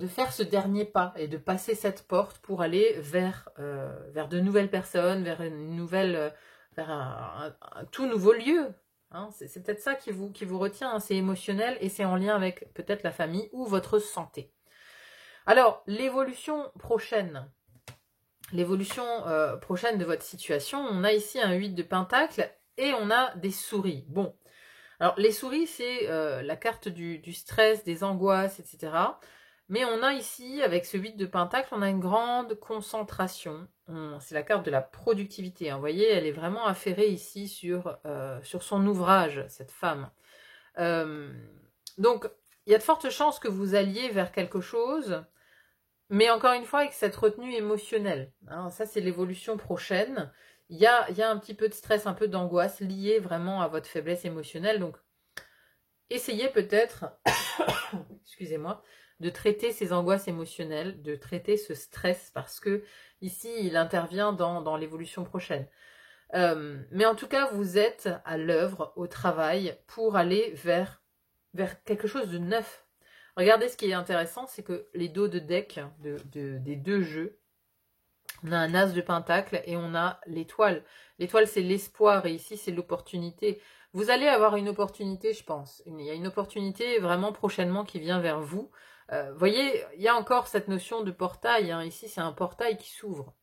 faire ce dernier pas et de passer cette porte pour aller vers de nouvelles personnes, vers une nouvelle, vers un tout nouveau lieu. Hein, c'est peut-être ça qui vous retient, hein, c'est émotionnel et c'est en lien avec peut-être la famille ou votre santé. Alors, l'évolution prochaine de votre situation, on a ici un 8 de pentacle et on a des souris. Bon, alors les souris, c'est la carte du stress, des angoisses, etc. Mais on a ici, avec ce 8 de pentacle, on a une grande concentration. C'est la carte de la productivité. Hein. Vous voyez, elle est vraiment affairée ici sur son ouvrage, cette femme. Donc, il y a de fortes chances que vous alliez vers quelque chose, mais encore une fois, avec cette retenue émotionnelle. Hein, ça, c'est l'évolution prochaine. Il y a un petit peu de stress, un peu d'angoisse liée vraiment à votre faiblesse émotionnelle. Donc, essayez peut-être, excusez-moi, de traiter ces angoisses émotionnelles, de traiter ce stress, parce que ici, il intervient dans l'évolution prochaine. Mais en tout cas, vous êtes à l'œuvre, au travail, pour aller vers quelque chose de neuf. Regardez, ce qui est intéressant, c'est que les dos de deck des deux jeux, on a un as de pentacle et on a l'étoile. L'étoile, c'est l'espoir et ici, c'est l'opportunité. Vous allez avoir une opportunité, je pense. Il y a une opportunité vraiment prochainement qui vient vers vous. Voyez, il y a encore cette notion de portail. Hein. Ici, c'est un portail qui s'ouvre.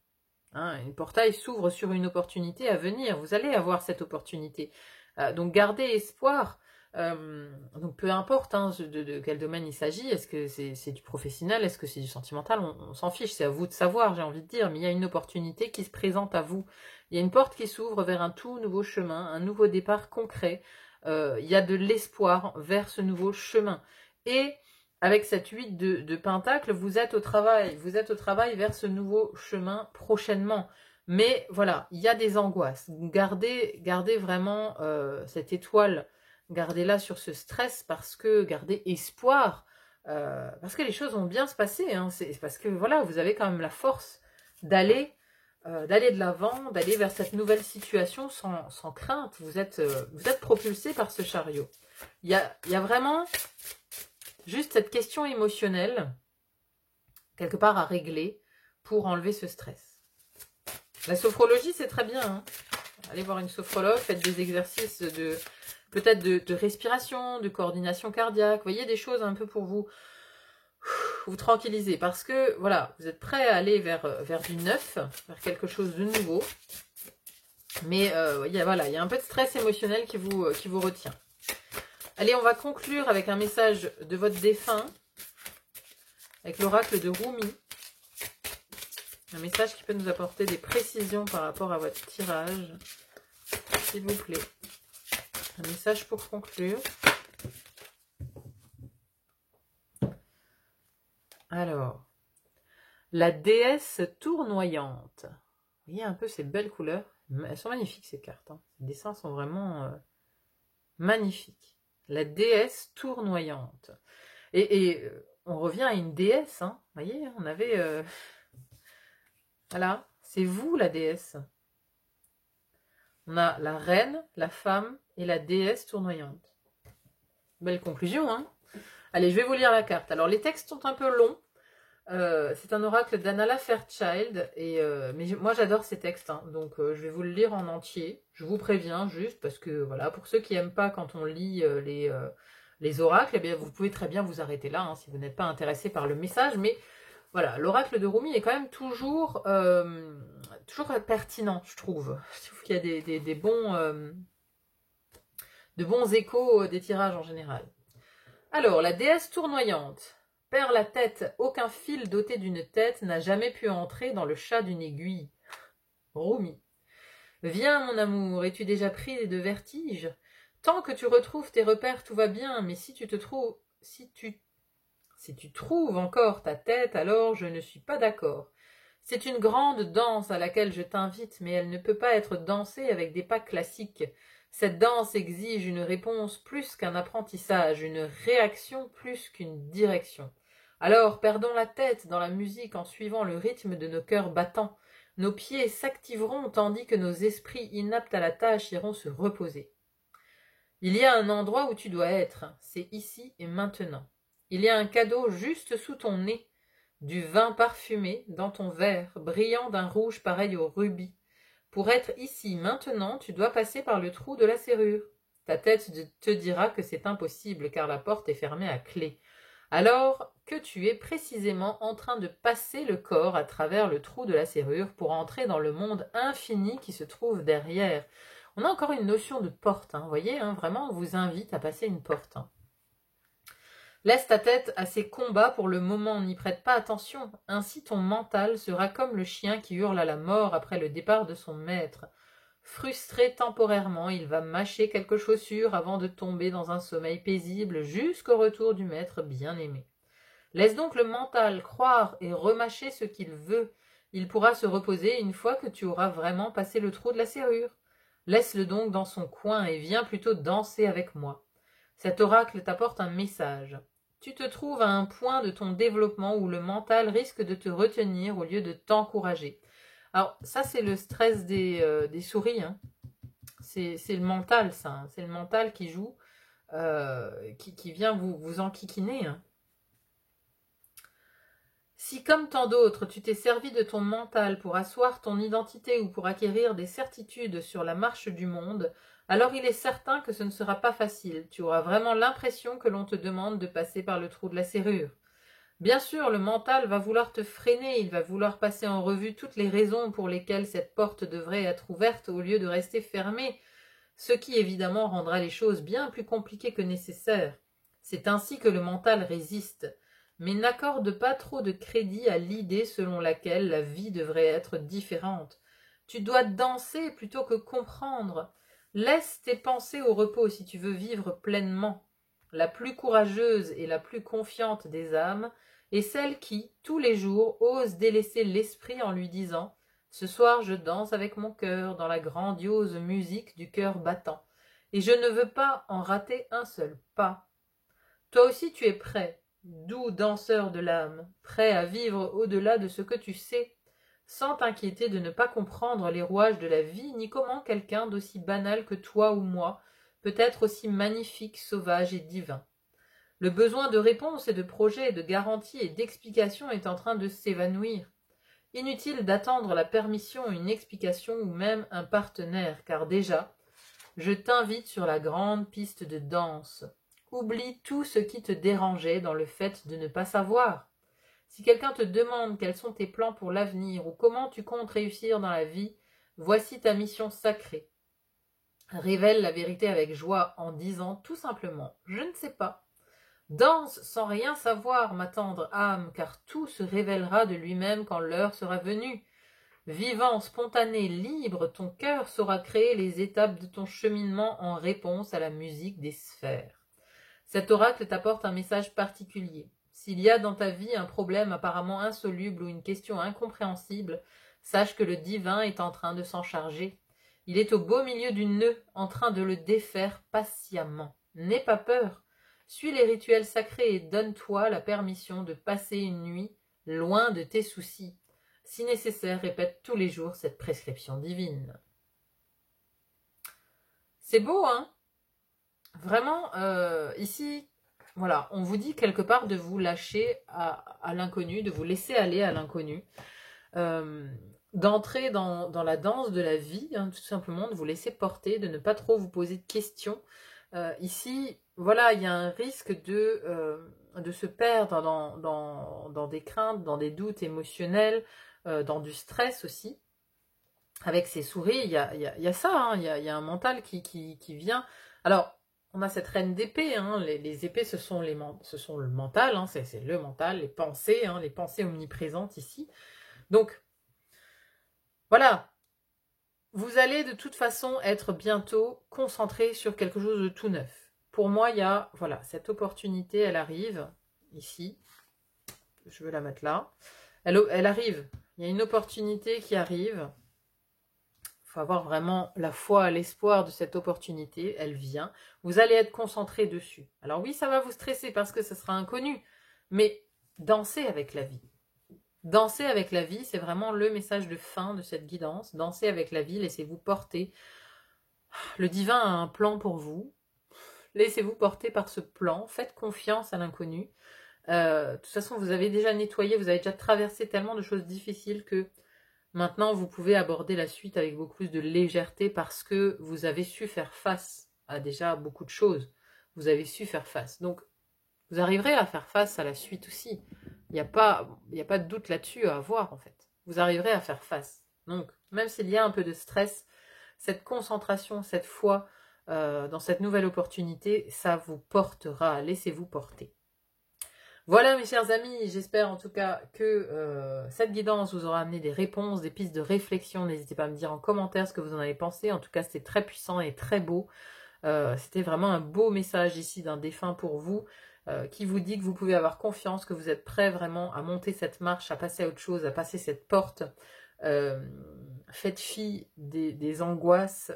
Hein. Un portail s'ouvre sur une opportunité à venir. Vous allez avoir cette opportunité. Donc, gardez espoir. Donc peu importe hein, de quel domaine il s'agit, est-ce que c'est du professionnel, est-ce que c'est du sentimental, on s'en fiche, c'est à vous de savoir, j'ai envie de dire, mais il y a une opportunité qui se présente à vous, il y a une porte qui s'ouvre vers un tout nouveau chemin, un nouveau départ concret, il y a de l'espoir vers ce nouveau chemin, et avec cette 8 de pentacle, vous êtes au travail vers ce nouveau chemin prochainement. Mais voilà, il y a des angoisses, gardez vraiment cette étoile, gardez-la sur ce stress, parce que gardez espoir, parce que les choses vont bien se passer, hein. C'est parce que voilà, vous avez quand même la force d'aller de l'avant, d'aller vers cette nouvelle situation sans crainte. Vous êtes propulsé par ce chariot. Il y a vraiment juste cette question émotionnelle, quelque part à régler, pour enlever ce stress. La sophrologie, c'est très bien. Hein. Allez voir une sophrologue, faites des exercices peut-être de respiration, de coordination cardiaque. Vous voyez, des choses un peu pour vous tranquilliser. Parce que, voilà, vous êtes prêt à aller vers du neuf, vers quelque chose de nouveau. Mais, il y a un peu de stress émotionnel qui vous retient. Allez, on va conclure avec un message de votre défunt, avec l'oracle de Rumi. Un message qui peut nous apporter des précisions par rapport à votre tirage. S'il vous plaît. Un message pour conclure. Alors, la déesse tournoyante. Vous voyez un peu ces belles couleurs. Elles sont magnifiques ces cartes. Hein. Les dessins sont vraiment magnifiques. La déesse tournoyante. Et on revient à une déesse. Hein. Vous voyez, on avait... Voilà, c'est vous la déesse. On a la reine, la femme et la déesse tournoyante. Belle conclusion, hein. Allez, je vais vous lire la carte. Alors, les textes sont un peu longs. C'est un oracle d'Anala Fairchild. Mais moi, j'adore ces textes. Hein, donc, je vais vous le lire en entier. Je vous préviens juste parce que, voilà, pour ceux qui n'aiment pas quand on lit les oracles, eh bien, vous pouvez très bien vous arrêter là hein, si vous n'êtes pas intéressé par le message. Mais Voilà, l'oracle de Rumi est quand même toujours pertinent, je trouve. Je trouve qu'il y a de bons échos des tirages en général. Alors, la déesse tournoyante. Perd la tête, aucun fil doté d'une tête n'a jamais pu entrer dans le chat d'une aiguille. Rumi. Viens, mon amour, es-tu déjà pris de vertige? Tant que tu retrouves tes repères, tout va bien, mais si tu trouves encore ta tête, alors je ne suis pas d'accord. C'est une grande danse à laquelle je t'invite, mais elle ne peut pas être dansée avec des pas classiques. Cette danse exige une réponse plus qu'un apprentissage, une réaction plus qu'une direction. Alors perdons la tête dans la musique en suivant le rythme de nos cœurs battants. Nos pieds s'activeront tandis que nos esprits inaptes à la tâche iront se reposer. Il y a un endroit où tu dois être, c'est ici et maintenant. Il y a un cadeau juste sous ton nez, du vin parfumé dans ton verre, brillant d'un rouge pareil au rubis. Pour être ici maintenant, tu dois passer par le trou de la serrure. Ta tête te dira que c'est impossible car la porte est fermée à clé. Alors que tu es précisément en train de passer le corps à travers le trou de la serrure pour entrer dans le monde infini qui se trouve derrière. On a encore une notion de porte, vous voyez, vraiment on vous invite à passer une porte. Laisse ta tête à ces combats pour le moment, n'y prête pas attention, ainsi ton mental sera comme le chien qui hurle à la mort après le départ de son maître. Frustré temporairement, il va mâcher quelques chaussures avant de tomber dans un sommeil paisible jusqu'au retour du maître bien-aimé. Laisse donc le mental croire et remâcher ce qu'il veut. Il pourra se reposer une fois que tu auras vraiment passé le trou de la serrure. Laisse-le donc dans son coin et viens plutôt danser avec moi. Cet oracle t'apporte un message. Tu te trouves à un point de ton développement où le mental risque de te retenir au lieu de t'encourager. Alors ça c'est le stress des souris, c'est le mental ça, c'est le mental qui joue, qui vient vous enquiquiner. Si comme tant d'autres tu t'es servi de ton mental pour asseoir ton identité ou pour acquérir des certitudes sur la marche du monde, alors il est certain que ce ne sera pas facile, tu auras vraiment l'impression que l'on te demande de passer par le trou de la serrure. Bien sûr, le mental va vouloir te freiner, il va vouloir passer en revue toutes les raisons pour lesquelles cette porte devrait être ouverte au lieu de rester fermée, ce qui évidemment rendra les choses bien plus compliquées que nécessaire. C'est ainsi que le mental résiste. Mais n'accorde pas trop de crédit à l'idée selon laquelle la vie devrait être différente. Tu dois danser plutôt que comprendre. Laisse tes pensées au repos si tu veux vivre pleinement. La plus courageuse et la plus confiante des âmes est celle qui, tous les jours, ose délaisser l'esprit en lui disant « Ce soir je danse avec mon cœur dans la grandiose musique du cœur battant, et je ne veux pas en rater un seul pas. » Toi aussi tu es prêt, doux danseur de l'âme, prêt à vivre au-delà de ce que tu sais, sans t'inquiéter de ne pas comprendre les rouages de la vie, ni comment quelqu'un d'aussi banal que toi ou moi peut être aussi magnifique, sauvage et divin. Le besoin de réponses et de projets, de garanties et d'explications est en train de s'évanouir. Inutile d'attendre la permission, une explication ou même un partenaire, car déjà, je t'invite sur la grande piste de danse. Oublie tout ce qui te dérangeait dans le fait de ne pas savoir. Si quelqu'un te demande quels sont tes plans pour l'avenir ou comment tu comptes réussir dans la vie, voici ta mission sacrée. Révèle la vérité avec joie en disant tout simplement « Je ne sais pas ». Danse sans rien savoir, ma tendre âme, car tout se révélera de lui-même quand l'heure sera venue. Vivant, spontané, libre, ton cœur saura créer les étapes de ton cheminement en réponse à la musique des sphères. Cet oracle t'apporte un message particulier. S'il y a dans ta vie un problème apparemment insoluble ou une question incompréhensible, sache que le divin est en train de s'en charger. Il est au beau milieu du nœud, en train de le défaire patiemment. N'aie pas peur. Suis les rituels sacrés et donne-toi la permission de passer une nuit loin de tes soucis. Si nécessaire, répète tous les jours cette prescription divine. C'est beau, hein? Vraiment, ici, voilà, on vous dit quelque part de vous lâcher à l'inconnu, de vous laisser aller à l'inconnu, d'entrer dans la danse de la vie, tout simplement, de vous laisser porter, de ne pas trop vous poser de questions, Ici, voilà, il y a un risque de se perdre dans des craintes, dans des doutes émotionnels, dans du stress aussi. Avec ces souris, il y a ça, hein, il y a un mental qui vient. Alors, on a cette reine d'épée, hein, les épées, ce sont le mental, hein, c'est le mental, hein, les pensées omniprésentes ici. Donc, voilà, vous allez de toute façon être bientôt concentré sur quelque chose de tout neuf. Pour moi, il y a, voilà, cette opportunité, elle arrive, ici, je vais la mettre là, elle arrive, il y a une opportunité qui arrive. Il faut avoir vraiment la foi, l'espoir de cette opportunité, elle vient. Vous allez être concentré dessus. Alors oui, ça va vous stresser parce que ce sera inconnu, mais dansez avec la vie. Dansez avec la vie, c'est vraiment le message de fin de cette guidance. Dansez avec la vie, laissez-vous porter. Le divin a un plan pour vous. Laissez-vous porter par ce plan. Faites confiance à l'inconnu. De toute façon, vous avez déjà nettoyé, vous avez déjà traversé tellement de choses difficiles que maintenant, vous pouvez aborder la suite avec beaucoup plus de légèreté parce que vous avez su faire face à déjà beaucoup de choses. Vous avez su faire face. Donc, vous arriverez à faire face à la suite aussi. Il n'y a pas de doute là-dessus à avoir, en fait. Vous arriverez à faire face. Donc, même s'il y a un peu de stress, cette concentration, cette foi dans cette nouvelle opportunité, ça vous portera. Laissez-vous porter. Voilà mes chers amis, j'espère en tout cas que cette guidance vous aura amené des réponses, des pistes de réflexion. N'hésitez pas à me dire en commentaire ce que vous en avez pensé. En tout cas, c'était très puissant et très beau. C'était vraiment un beau message ici d'un défunt pour vous qui vous dit que vous pouvez avoir confiance, que vous êtes prêt vraiment à monter cette marche, à passer à autre chose, à passer cette porte. Faites fi des angoisses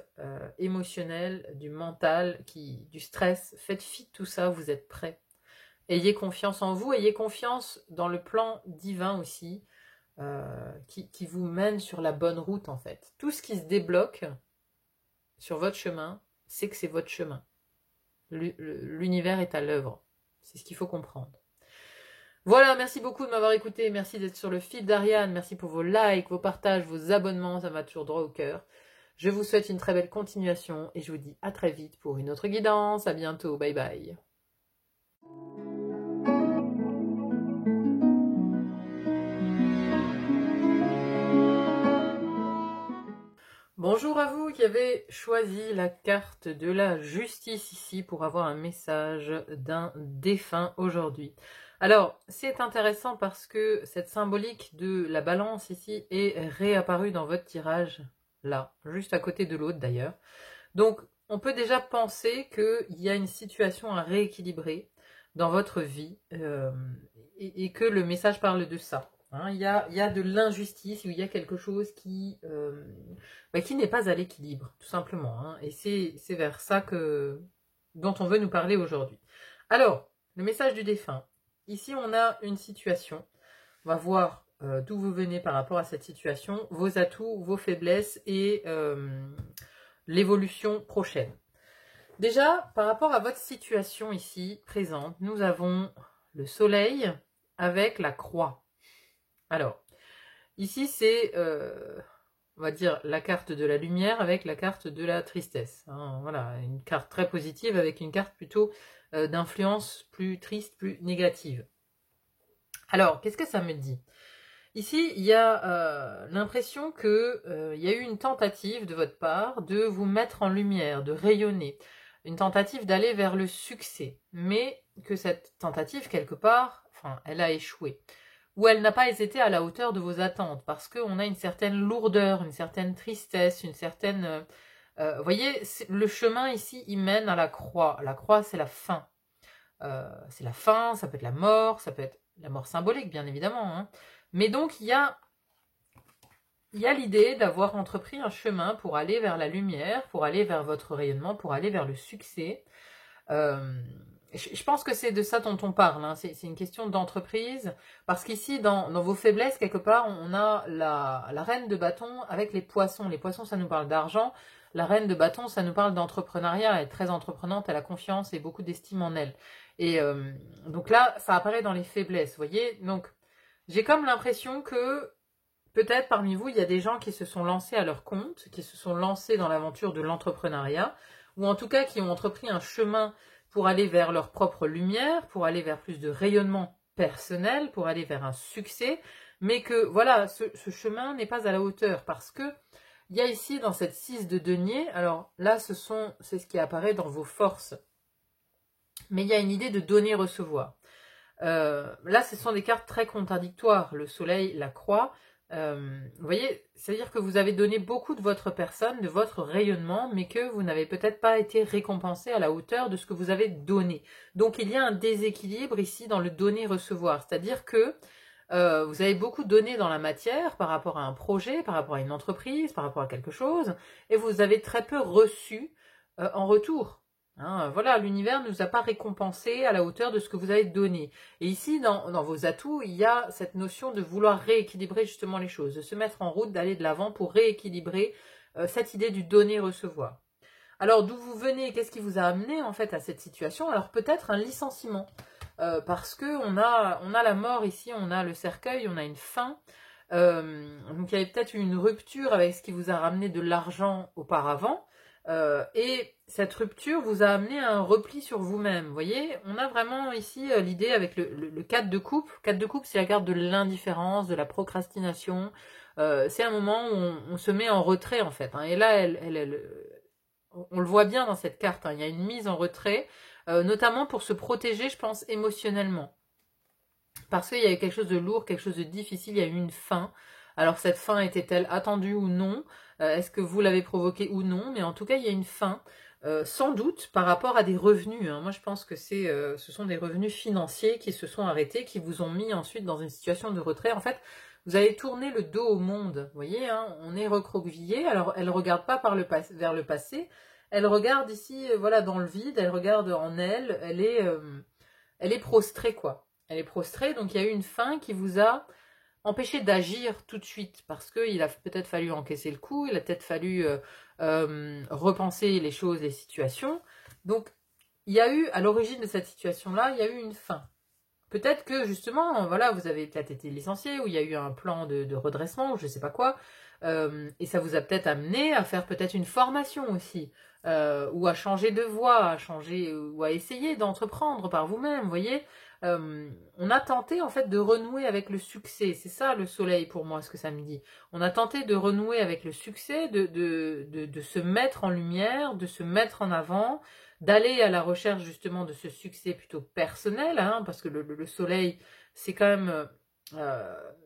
émotionnelles, du mental, du stress. Faites fi de tout ça, vous êtes prêt. Ayez confiance en vous, ayez confiance dans le plan divin aussi, qui vous mène sur la bonne route en fait. Tout ce qui se débloque sur votre chemin, c'est que c'est votre chemin. L'univers est à l'œuvre. C'est ce qu'il faut comprendre. Voilà, merci beaucoup de m'avoir écouté, merci d'être sur le fil d'Ariane, merci pour vos likes, vos partages, vos abonnements, ça m'a toujours droit au cœur. Je vous souhaite une très belle continuation et je vous dis à très vite pour une autre guidance. À bientôt, bye bye. Bonjour à vous qui avez choisi la carte de la justice ici pour avoir un message d'un défunt aujourd'hui. Alors, c'est intéressant parce que cette symbolique de la balance ici est réapparue dans votre tirage, là, juste à côté de l'autre d'ailleurs. Donc, on peut déjà penser qu'il y a une situation à rééquilibrer dans votre vie et que le message parle de ça. Hein, il y a de l'injustice, il y a quelque chose qui n'est pas à l'équilibre, tout simplement. Hein, et c'est vers ça dont on veut nous parler aujourd'hui. Alors, le message du défunt. Ici, on a une situation. On va voir d'où vous venez par rapport à cette situation, vos atouts, vos faiblesses et l'évolution prochaine. Déjà, par rapport à votre situation ici, présente, nous avons le soleil avec la croix. Alors, ici, c'est, on va dire, la carte de la lumière avec la carte de la tristesse. Hein, voilà, une carte très positive avec une carte plutôt d'influence plus triste, plus négative. Alors, qu'est-ce que ça me dit ? Ici, il y a l'impression qu'il y a eu une tentative de votre part de vous mettre en lumière, de rayonner. Une tentative d'aller vers le succès. Mais que cette tentative, quelque part, elle a échoué. Ou elle n'a pas été à la hauteur de vos attentes, parce qu'on a une certaine lourdeur, une certaine tristesse, une certaine... vous voyez, le chemin ici, il mène à la croix. La croix, c'est la fin. C'est la fin, ça peut être la mort, ça peut être la mort symbolique, bien évidemment. Hein. Mais donc, il y a l'idée d'avoir entrepris un chemin pour aller vers la lumière, pour aller vers votre rayonnement, pour aller vers le succès. Je pense que c'est de ça dont on parle, hein. C'est une question d'entreprise, parce qu'ici, dans vos faiblesses, quelque part, on a la reine de bâton avec les poissons. Les poissons, ça nous parle d'argent. La reine de bâton, ça nous parle d'entrepreneuriat. Elle est très entreprenante, elle a confiance et beaucoup d'estime en elle. Et donc là, ça apparaît dans les faiblesses, vous voyez. Donc, j'ai comme l'impression que peut-être parmi vous, il y a des gens qui se sont lancés à leur compte, qui se sont lancés dans l'aventure de l'entrepreneuriat, ou en tout cas qui ont entrepris un chemin pour aller vers leur propre lumière, pour aller vers plus de rayonnement personnel, pour aller vers un succès, mais que voilà, ce chemin n'est pas à la hauteur, parce que il y a ici dans cette 6 de denier, alors là c'est ce qui apparaît dans vos forces, mais il y a une idée de donner-recevoir. Là, ce sont des cartes très contradictoires, le soleil, la croix. Vous voyez, c'est-à-dire que vous avez donné beaucoup de votre personne, de votre rayonnement, mais que vous n'avez peut-être pas été récompensé à la hauteur de ce que vous avez donné. Donc, il y a un déséquilibre ici dans le donner-recevoir, c'est-à-dire que vous avez beaucoup donné dans la matière par rapport à un projet, par rapport à une entreprise, par rapport à quelque chose, et vous avez très peu reçu en retour. Hein, voilà, l'univers ne nous a pas récompensé à la hauteur de ce que vous avez donné. Et ici, dans vos atouts, il y a cette notion de vouloir rééquilibrer justement les choses, de se mettre en route, d'aller de l'avant pour rééquilibrer cette idée du donner-recevoir. Alors, d'où vous venez, qu'est-ce qui vous a amené en fait à cette situation? Alors, peut-être un licenciement, parce que on a la mort ici, on a le cercueil, on a une fin. Donc, il y avait peut-être une rupture avec ce qui vous a ramené de l'argent auparavant. Et cette rupture vous a amené à un repli sur vous-même. Vous voyez, on a vraiment ici l'idée avec le 4 de coupe. 4 de coupe, c'est la carte de l'indifférence, de la procrastination. C'est un moment où on se met en retrait en fait. Hein. Et là, on le voit bien dans cette carte. Hein. Il y a une mise en retrait, notamment pour se protéger, je pense, émotionnellement. Parce qu'il y a eu quelque chose de lourd, quelque chose de difficile, il y a eu une fin. Alors cette fin était-elle attendue ou non? Est-ce que vous l'avez provoquée ou non? Mais en tout cas, il y a une fin, sans doute par rapport à des revenus. Hein. Moi, je pense que ce sont des revenus financiers qui se sont arrêtés, qui vous ont mis ensuite dans une situation de retrait. En fait, vous avez tourné le dos au monde. Vous voyez, hein, on est recroquevillé. Alors, elle ne regarde pas vers le passé. Elle regarde ici, voilà, dans le vide. Elle regarde en elle. Elle est prostrée, quoi. Elle est prostrée, donc il y a eu une fin qui vous a empêché d'agir tout de suite, parce qu'il a peut-être fallu encaisser le coup, il a peut-être fallu repenser les choses, les situations. Donc, il y a eu, à l'origine de cette situation-là, il y a eu une fin. Peut-être que, justement, voilà, vous avez peut-être été licencié, ou il y a eu un plan de redressement, ou je ne sais pas quoi, et ça vous a peut-être amené à faire peut-être une formation aussi, ou à changer de voie, à changer, ou à essayer d'entreprendre par vous-même, vous voyez. On a tenté en fait de renouer avec le succès, c'est ça le soleil pour moi, ce que ça me dit. On a tenté de renouer avec le succès, de se mettre en lumière, de se mettre en avant, d'aller à la recherche justement de ce succès plutôt personnel, hein, parce que le soleil, c'est quand même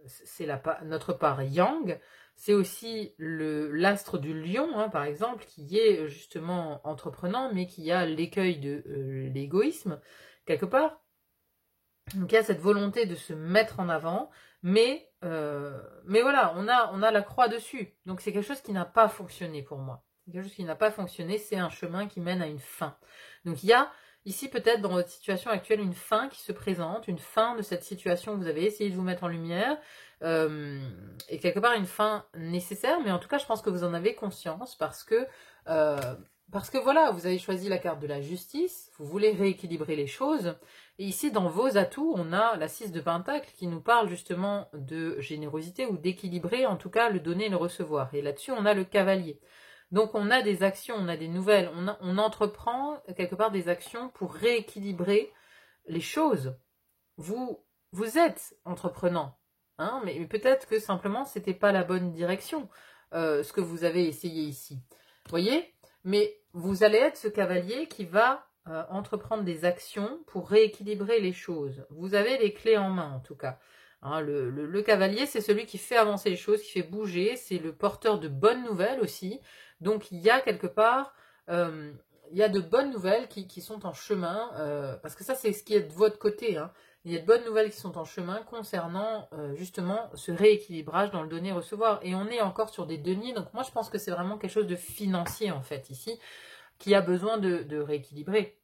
c'est notre part yang, c'est aussi l'astre du lion, hein, par exemple, qui est justement entreprenant, mais qui a l'écueil de l'égoïsme, quelque part. Donc il y a cette volonté de se mettre en avant, mais voilà, on a la croix dessus. Donc c'est quelque chose qui n'a pas fonctionné pour moi. C'est quelque chose qui n'a pas fonctionné, c'est un chemin qui mène à une fin. Donc il y a ici peut-être dans votre situation actuelle une fin qui se présente, une fin de cette situation où vous avez essayé de vous mettre en lumière, et quelque part une fin nécessaire, mais en tout cas je pense que vous en avez conscience parce que voilà, vous avez choisi la carte de la justice, vous voulez rééquilibrer les choses. Et ici, dans vos atouts, on a la 6 de Pentacle qui nous parle justement de générosité ou d'équilibrer, en tout cas, le donner et le recevoir. Et là-dessus, on a le cavalier. Donc, on a des actions, on a des nouvelles, on entreprend quelque part des actions pour rééquilibrer les choses. Vous êtes entreprenant, hein, mais peut-être que simplement, c'était pas la bonne direction, ce que vous avez essayé ici. Vous voyez? Mais vous allez être ce cavalier qui va entreprendre des actions pour rééquilibrer les choses. Vous avez les clés en main, en tout cas. Hein, le cavalier, c'est celui qui fait avancer les choses, qui fait bouger, c'est le porteur de bonnes nouvelles aussi. Donc, il y a quelque part, il y a de bonnes nouvelles qui sont en chemin, parce que ça, c'est ce qui est de votre côté. Hein. Il y a de bonnes nouvelles qui sont en chemin concernant justement ce rééquilibrage dans le donner-recevoir. Et on est encore sur des deniers, donc moi, je pense que c'est vraiment quelque chose de financier, en fait, ici, qui a besoin de rééquilibrer.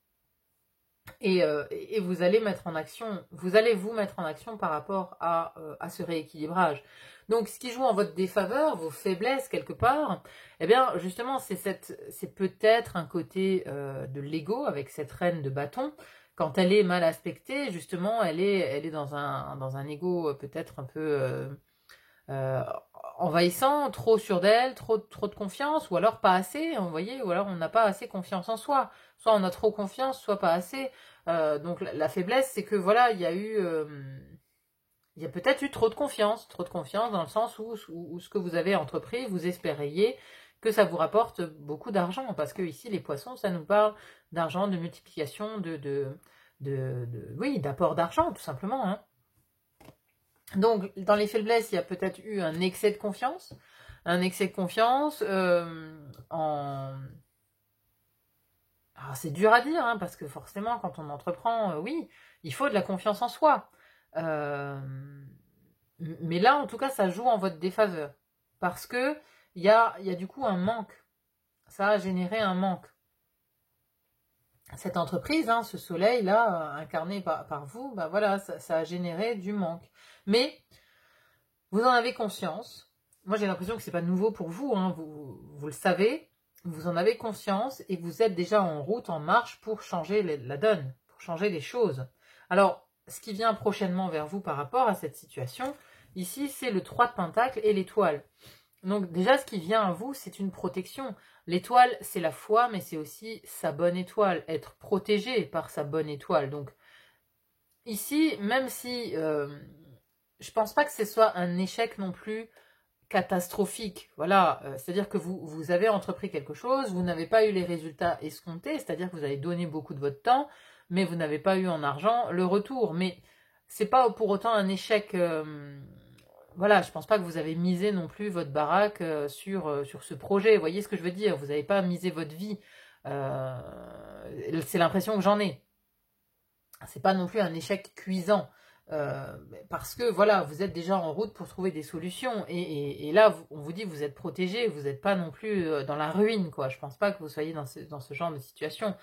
Et vous allez mettre en action, vous allez vous mettre en action par rapport à ce rééquilibrage. Donc, ce qui joue en votre défaveur, vos faiblesses quelque part, eh bien, justement, c'est peut-être un côté de l'ego avec cette reine de bâton. Quand elle est mal aspectée, justement, elle est dans un ego peut-être un peu envahissant, trop sûr d'elle, trop de confiance, ou alors pas assez, vous voyez, ou alors on n'a pas assez confiance en soi. Soit on a trop confiance, soit pas assez. Donc la faiblesse, c'est que voilà, il y a peut-être eu trop de confiance dans le sens où ce que vous avez entrepris, vous espériez que ça vous rapporte beaucoup d'argent, parce que ici les poissons, ça nous parle d'argent, de multiplication, oui, d'apport d'argent, tout simplement, hein. Donc, dans les faiblesses, il y a peut-être eu un excès de confiance. Alors, c'est dur à dire, hein, parce que forcément, quand on entreprend, oui, il faut de la confiance en soi. Mais là, en tout cas, ça joue en votre défaveur. Parce que il y a du coup un manque. Ça a généré un manque. Cette entreprise, hein, ce soleil-là, incarné par vous, bah voilà, ça a généré du manque. Mais vous en avez conscience. Moi, j'ai l'impression que c'est pas nouveau pour vous, hein. Vous le savez, vous en avez conscience et vous êtes déjà en route, en marche pour changer la donne, pour changer les choses. Alors, ce qui vient prochainement vers vous par rapport à cette situation, ici, c'est le 3 de Pentacle et l'étoile. Donc déjà, ce qui vient à vous, c'est une protection. L'étoile, c'est la foi, mais c'est aussi sa bonne étoile, être protégé par sa bonne étoile. Donc ici, même si je pense pas que ce soit un échec non plus catastrophique. Voilà, c'est-à-dire que vous avez entrepris quelque chose, vous n'avez pas eu les résultats escomptés, c'est-à-dire que vous avez donné beaucoup de votre temps, mais vous n'avez pas eu en argent le retour. Mais c'est pas pour autant un échec. Voilà, je pense pas que vous avez misé non plus votre baraque sur ce projet. Vous voyez ce que je veux dire? Vous n'avez pas misé votre vie. C'est l'impression que j'en ai. C'est pas non plus un échec cuisant. Parce que voilà, vous êtes déjà en route pour trouver des solutions. Et là, on vous dit que vous êtes protégé, vous n'êtes pas non plus dans la ruine, quoi. Je pense pas que vous soyez dans ce genre de situation.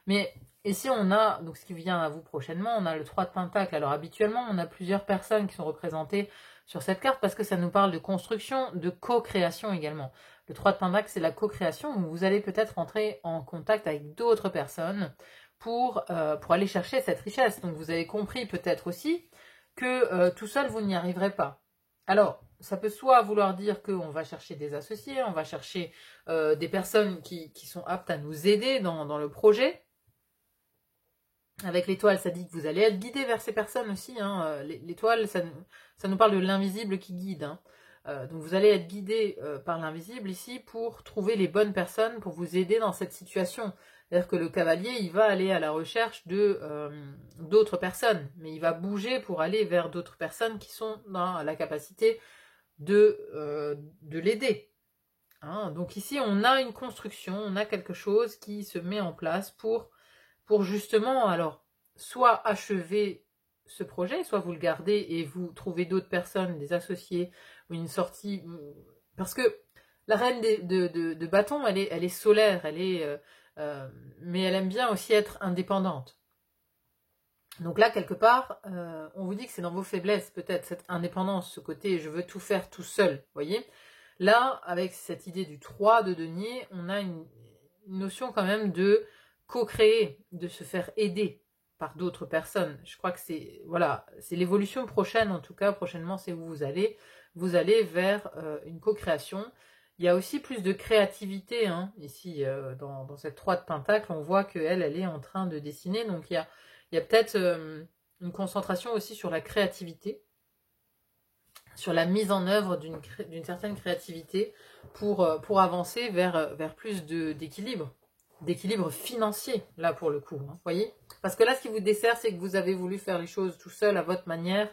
Mais ici, on a, donc ce qui vient à vous prochainement, on a le 3 de Pentacle. Alors habituellement, on a plusieurs personnes qui sont représentées sur cette carte parce que ça nous parle de construction, de co-création également. Le 3 de Pentacle, c'est la co-création où vous allez peut-être entrer en contact avec d'autres personnes pour aller chercher cette richesse. Donc vous avez compris peut-être aussi que tout seul, vous n'y arriverez pas. Alors, ça peut soit vouloir dire qu'on va chercher des associés, on va chercher des personnes qui sont aptes à nous aider dans le projet. Avec l'étoile, ça dit que vous allez être guidé vers ces personnes aussi, hein. L'étoile, ça nous parle de l'invisible qui guide, hein. Donc vous allez être guidé par l'invisible ici pour trouver les bonnes personnes pour vous aider dans cette situation. C'est-à-dire que le cavalier, il va aller à la recherche d'autres personnes, mais il va bouger pour aller vers d'autres personnes qui sont dans la capacité de l'aider. Hein. Donc ici, on a une construction, on a quelque chose qui se met en place pour justement, alors, soit achever ce projet, soit vous le gardez et vous trouvez d'autres personnes, des associés, ou une sortie. Parce que la reine de bâton, elle est solaire, mais elle aime bien aussi être indépendante. Donc là, quelque part, on vous dit que c'est dans vos faiblesses, peut-être, cette indépendance, ce côté « je veux tout faire tout seul », vous voyez. Là, avec cette idée du 3 de denier, on a une notion quand même de co-créer, de se faire aider par d'autres personnes. Je crois que c'est l'évolution prochaine, en tout cas, prochainement, c'est où vous allez vers une co-création. Il y a aussi plus de créativité, hein, ici, dans cette 3 de Pentacle, on voit qu'elle est en train de dessiner, donc il y a peut-être une concentration aussi sur la créativité, sur la mise en œuvre d'une certaine créativité pour avancer vers plus d'équilibre financier, là, pour le coup, hein, voyez. Parce que là, ce qui vous dessert, c'est que vous avez voulu faire les choses tout seul, à votre manière,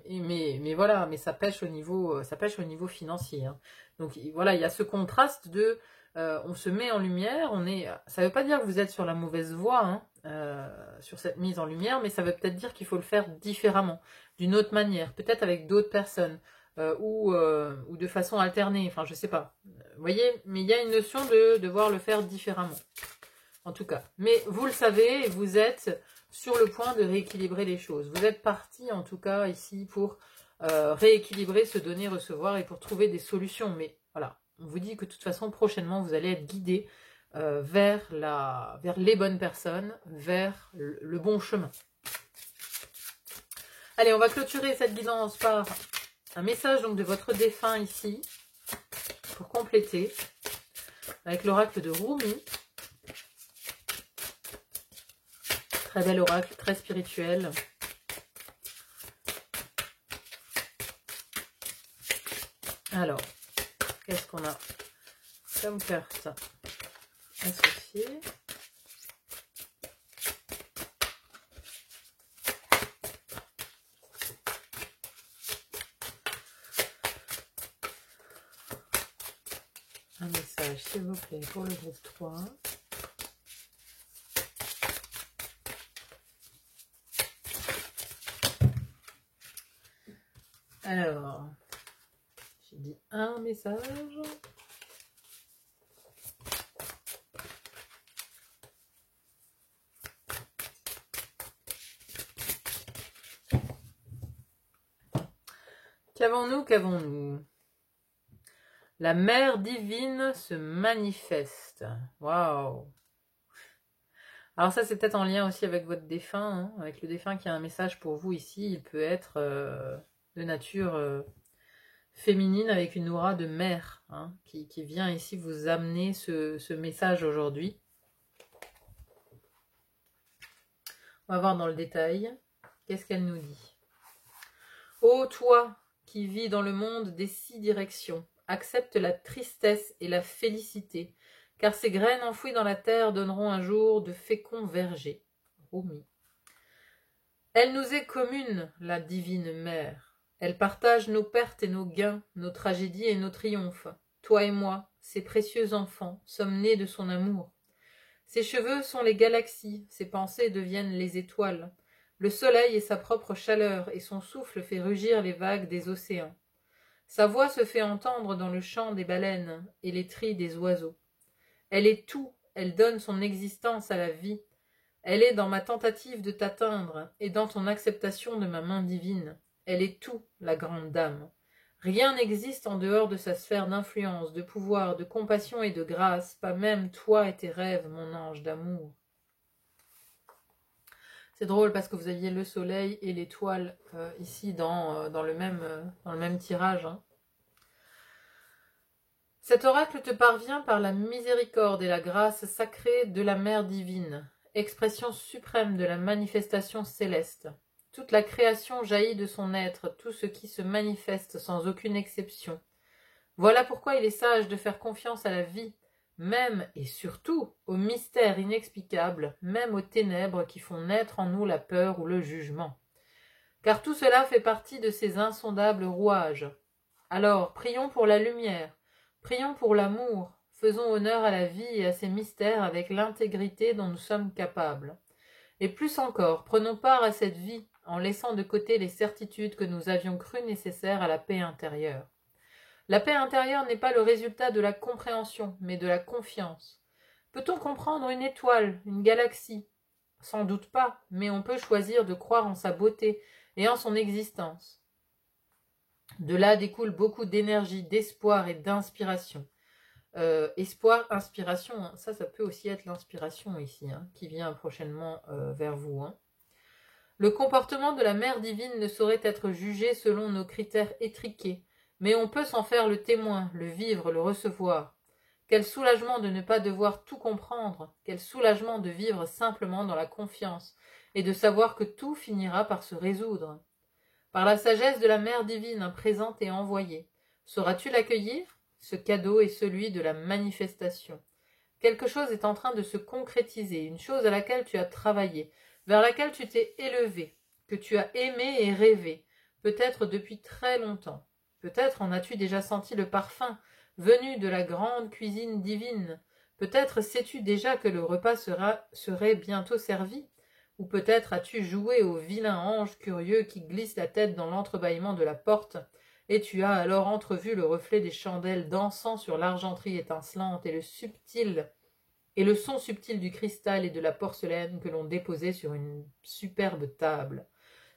mais voilà, mais ça pêche au niveau financier, hein. Donc, voilà, il y a ce contraste de, on se met en lumière, ça veut pas dire que vous êtes sur la mauvaise voie, hein, sur cette mise en lumière, mais ça veut peut-être dire qu'il faut le faire différemment, d'une autre manière, peut-être avec d'autres personnes, ou de façon alternée, enfin je sais pas. Vous voyez, mais il y a une notion de devoir le faire différemment, en tout cas. Mais vous le savez, vous êtes sur le point de rééquilibrer les choses. Vous êtes parti, en tout cas, ici, pour rééquilibrer ce donner-recevoir et pour trouver des solutions. Mais voilà, on vous dit que de toute façon, prochainement, vous allez être guidé vers les bonnes personnes, vers le bon chemin. Allez, on va clôturer cette guidance par Un message donc de votre défunt ici, pour compléter, avec l'oracle de Rumi. Très bel oracle, très spirituel. Alors, qu'est-ce qu'on a comme carte associée? Un message, s'il vous plaît, pour le groupe 3. Alors, j'ai dit un message. Qu'avons-nous, qu'avons-nous? La mère divine se manifeste. Waouh! Alors ça, c'est peut-être en lien aussi avec votre défunt, hein, avec le défunt qui a un message pour vous ici. Il peut être de nature féminine avec une aura de mère, hein, qui vient ici vous amener ce message aujourd'hui. On va voir dans le détail. Qu'est-ce qu'elle nous dit? Ô toi qui vis dans le monde des 6 directions, accepte la tristesse et la félicité, car ces graines enfouies dans la terre donneront un jour de féconds vergers. Rumi. Elle nous est commune, la divine mère. Elle partage nos pertes et nos gains, nos tragédies et nos triomphes. Toi et moi, ses précieux enfants, sommes nés de son amour. Ses cheveux sont les galaxies, ses pensées deviennent les étoiles. Le soleil est sa propre chaleur, et son souffle fait rugir les vagues des océans. Sa voix se fait entendre dans le chant des baleines et les trilles des oiseaux. Elle est tout, elle donne son existence à la vie. Elle est dans ma tentative de t'atteindre et dans ton acceptation de ma main divine. Elle est tout, la grande dame. Rien n'existe en dehors de sa sphère d'influence, de pouvoir, de compassion et de grâce, pas même toi et tes rêves, mon ange d'amour. C'est drôle parce que vous aviez le soleil et l'étoile ici dans le même tirage. Hein. Cet oracle te parvient par la miséricorde et la grâce sacrée de la Mère divine, expression suprême de la manifestation céleste. Toute la création jaillit de son être, tout ce qui se manifeste sans aucune exception. Voilà pourquoi il est sage de faire confiance à la vie, même et surtout aux mystères inexplicables, même aux ténèbres qui font naître en nous la peur ou le jugement. Car tout cela fait partie de ces insondables rouages. Alors, prions pour la lumière, prions pour l'amour, faisons honneur à la vie et à ses mystères avec l'intégrité dont nous sommes capables. Et plus encore, prenons part à cette vie en laissant de côté les certitudes que nous avions crues nécessaires à la paix intérieure. La paix intérieure n'est pas le résultat de la compréhension, mais de la confiance. Peut-on comprendre une étoile, une galaxie? Sans doute pas, mais on peut choisir de croire en sa beauté et en son existence. De là découle beaucoup d'énergie, d'espoir et d'inspiration. Espoir, inspiration, hein, ça peut aussi être l'inspiration ici, hein, qui vient prochainement vers vous. Hein. Le comportement de la Mère divine ne saurait être jugé selon nos critères étriqués, mais on peut s'en faire le témoin, le vivre, le recevoir. Quel soulagement de ne pas devoir tout comprendre, quel soulagement de vivre simplement dans la confiance, et de savoir que tout finira par se résoudre. Par la sagesse de la Mère divine, un présent est envoyé. Sauras-tu l'accueillir? Ce cadeau est celui de la manifestation. Quelque chose est en train de se concrétiser, une chose à laquelle tu as travaillé, vers laquelle tu t'es élevé, que tu as aimé et rêvé, peut-être depuis très longtemps. Peut-être en as-tu déjà senti le parfum, venu de la grande cuisine divine. Peut-être sais-tu déjà que le repas serait bientôt servi. Ou peut-être as-tu joué au vilain ange curieux qui glisse la tête dans l'entrebâillement de la porte, et tu as alors entrevu le reflet des chandelles dansant sur l'argenterie étincelante et le son subtil du cristal et de la porcelaine que l'on déposait sur une superbe table.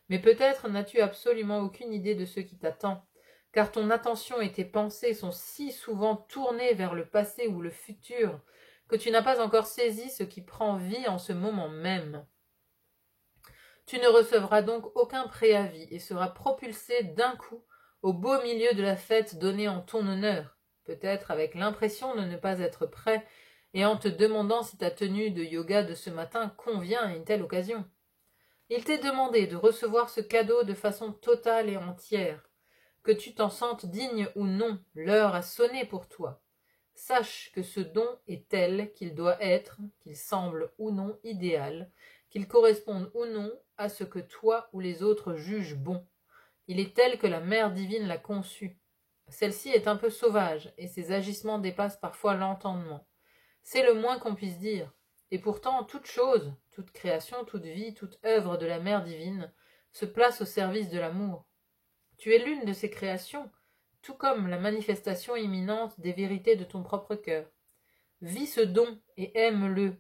Mais peut-être n'as-tu absolument aucune idée de ce qui t'attend, car ton attention et tes pensées sont si souvent tournées vers le passé ou le futur, que tu n'as pas encore saisi ce qui prend vie en ce moment même. Tu ne recevras donc aucun préavis et seras propulsé d'un coup au beau milieu de la fête donnée en ton honneur, peut-être avec l'impression de ne pas être prêt et en te demandant si ta tenue de yoga de ce matin convient à une telle occasion. Il t'est demandé de recevoir ce cadeau de façon totale et entière. Que tu t'en sentes digne ou non, l'heure a sonné pour toi. Sache que ce don est tel qu'il doit être, qu'il semble ou non idéal, qu'il corresponde ou non à ce que toi ou les autres jugent bon. Il est tel que la Mère divine l'a conçu. Celle-ci est un peu sauvage, et ses agissements dépassent parfois l'entendement. C'est le moins qu'on puisse dire. Et pourtant, toute chose, toute création, toute vie, toute œuvre de la Mère divine se place au service de l'amour. Tu es l'une de ces créations, tout comme la manifestation imminente des vérités de ton propre cœur. Vis ce don et aime-le.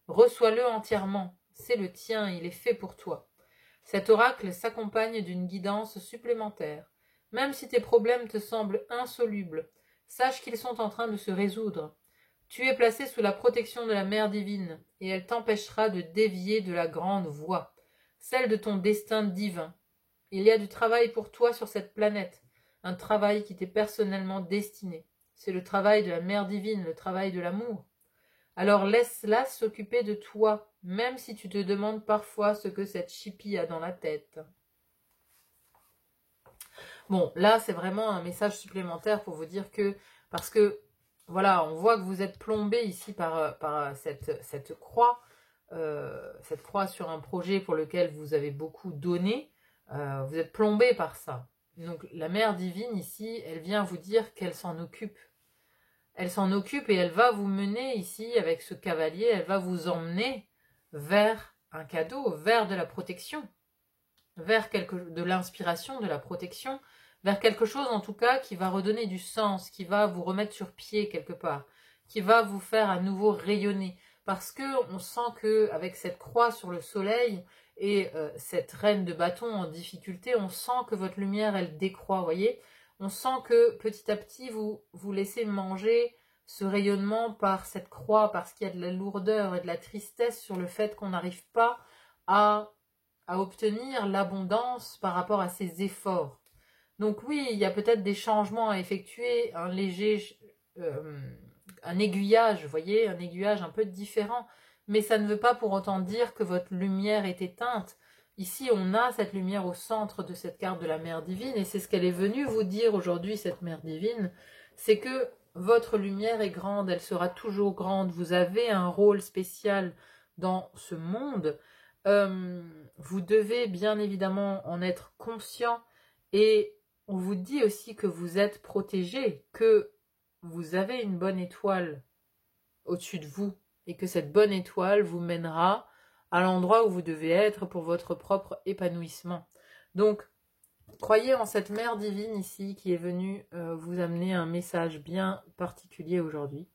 Reçois-le entièrement. C'est le tien, il est fait pour toi. Cet oracle s'accompagne d'une guidance supplémentaire. Même si tes problèmes te semblent insolubles, sache qu'ils sont en train de se résoudre. Tu es placé sous la protection de la Mère divine, et elle t'empêchera de dévier de la grande voie, celle de ton destin divin. Il y a du travail pour toi sur cette planète, un travail qui t'est personnellement destiné. C'est le travail de la Mère divine, le travail de l'amour. Alors laisse-la s'occuper de toi, même si tu te demandes parfois ce que cette chipie a dans la tête. Bon, là, c'est vraiment un message supplémentaire pour vous dire que, parce que, voilà, on voit que vous êtes plombé ici par cette croix sur un projet pour lequel vous avez beaucoup donné, vous êtes plombé par ça. Donc, la Mère divine ici, elle vient vous dire qu'elle s'en occupe. Elle s'en occupe et elle va vous mener ici avec ce cavalier, elle va vous emmener vers un cadeau, vers de la protection, vers de l'inspiration, de la protection, vers quelque chose en tout cas qui va redonner du sens, qui va vous remettre sur pied quelque part, qui va vous faire à nouveau rayonner. Parce que on sent que avec cette croix sur le soleil et cette reine de bâton en difficulté, on sent que votre lumière, elle décroît, vous voyez. On sent que petit à petit, vous laissez manger ce rayonnement par cette croix, parce qu'il y a de la lourdeur et de la tristesse sur le fait qu'on n'arrive pas à obtenir l'abondance par rapport à ses efforts. Donc oui, il y a peut-être des changements à effectuer, un léger, un aiguillage, vous voyez, un aiguillage un peu différent, mais ça ne veut pas pour autant dire que votre lumière est éteinte. Ici, on a cette lumière au centre de cette carte de la Mère divine, et c'est ce qu'elle est venue vous dire aujourd'hui, cette Mère divine, c'est que votre lumière est grande, elle sera toujours grande, vous avez un rôle spécial dans ce monde, vous devez bien évidemment en être conscient, et on vous dit aussi que vous êtes protégé, que vous avez une bonne étoile au-dessus de vous, et que cette bonne étoile vous mènera à l'endroit où vous devez être pour votre propre épanouissement. Donc, croyez en cette Mère divine ici qui est venue vous amener un message bien particulier aujourd'hui.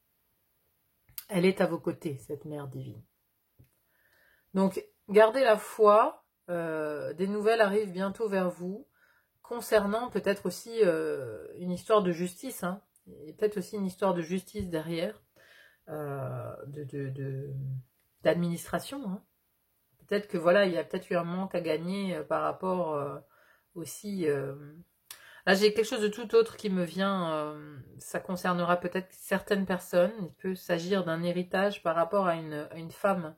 Elle est à vos côtés, cette Mère divine. Donc, gardez la foi, des nouvelles arrivent bientôt vers vous, concernant peut-être aussi une histoire de justice, hein. Il y a peut-être aussi une histoire de justice derrière, d'administration, hein. Peut-être que voilà, il y a peut-être eu un manque à gagner par rapport aussi... Là, j'ai quelque chose de tout autre qui me vient. Ça concernera peut-être certaines personnes. Il peut s'agir d'un héritage par rapport à une femme,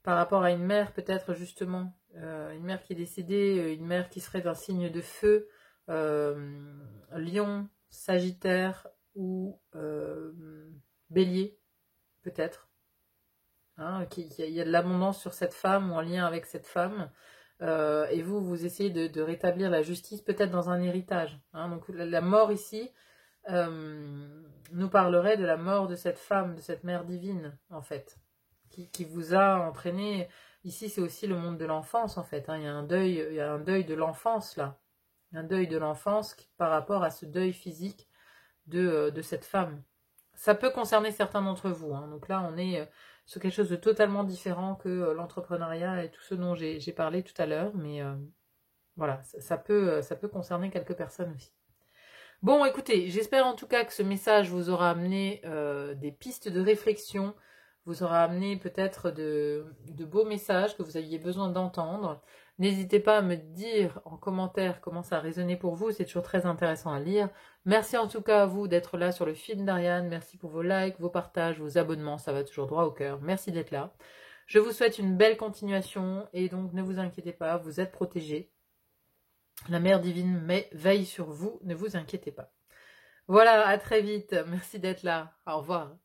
par rapport à une mère peut-être justement. Une mère qui est décédée, une mère qui serait d'un signe de feu, Lion, Sagittaire ou Bélier, peut-être. Hein, il y a de l'abondance sur cette femme ou en lien avec cette femme, et vous essayez de rétablir la justice peut-être dans un héritage, hein. Donc la mort ici nous parlerait de la mort de cette femme, de cette mère divine en fait, qui vous a entraîné. Ici c'est aussi le monde de l'enfance en fait, hein. Il y a un deuil de l'enfance là, un deuil de l'enfance par rapport à ce deuil physique de cette femme. Ça peut concerner certains d'entre vous, hein. Donc là on est sur quelque chose de totalement différent que l'entrepreneuriat et tout ce dont j'ai parlé tout à l'heure, mais voilà, ça peut concerner quelques personnes aussi. Bon, écoutez, j'espère en tout cas que ce message vous aura amené des pistes de réflexion, vous aura amené peut-être de beaux messages que vous aviez besoin d'entendre. N'hésitez pas à me dire en commentaire comment ça a résonné pour vous, c'est toujours très intéressant à lire. Merci en tout cas à vous d'être là sur le film d'Ariane, merci pour vos likes, vos partages, vos abonnements, ça va toujours droit au cœur. Merci d'être là. Je vous souhaite une belle continuation et donc ne vous inquiétez pas, vous êtes protégés. La Mère Divine veille sur vous, ne vous inquiétez pas. Voilà, à très vite, merci d'être là, au revoir.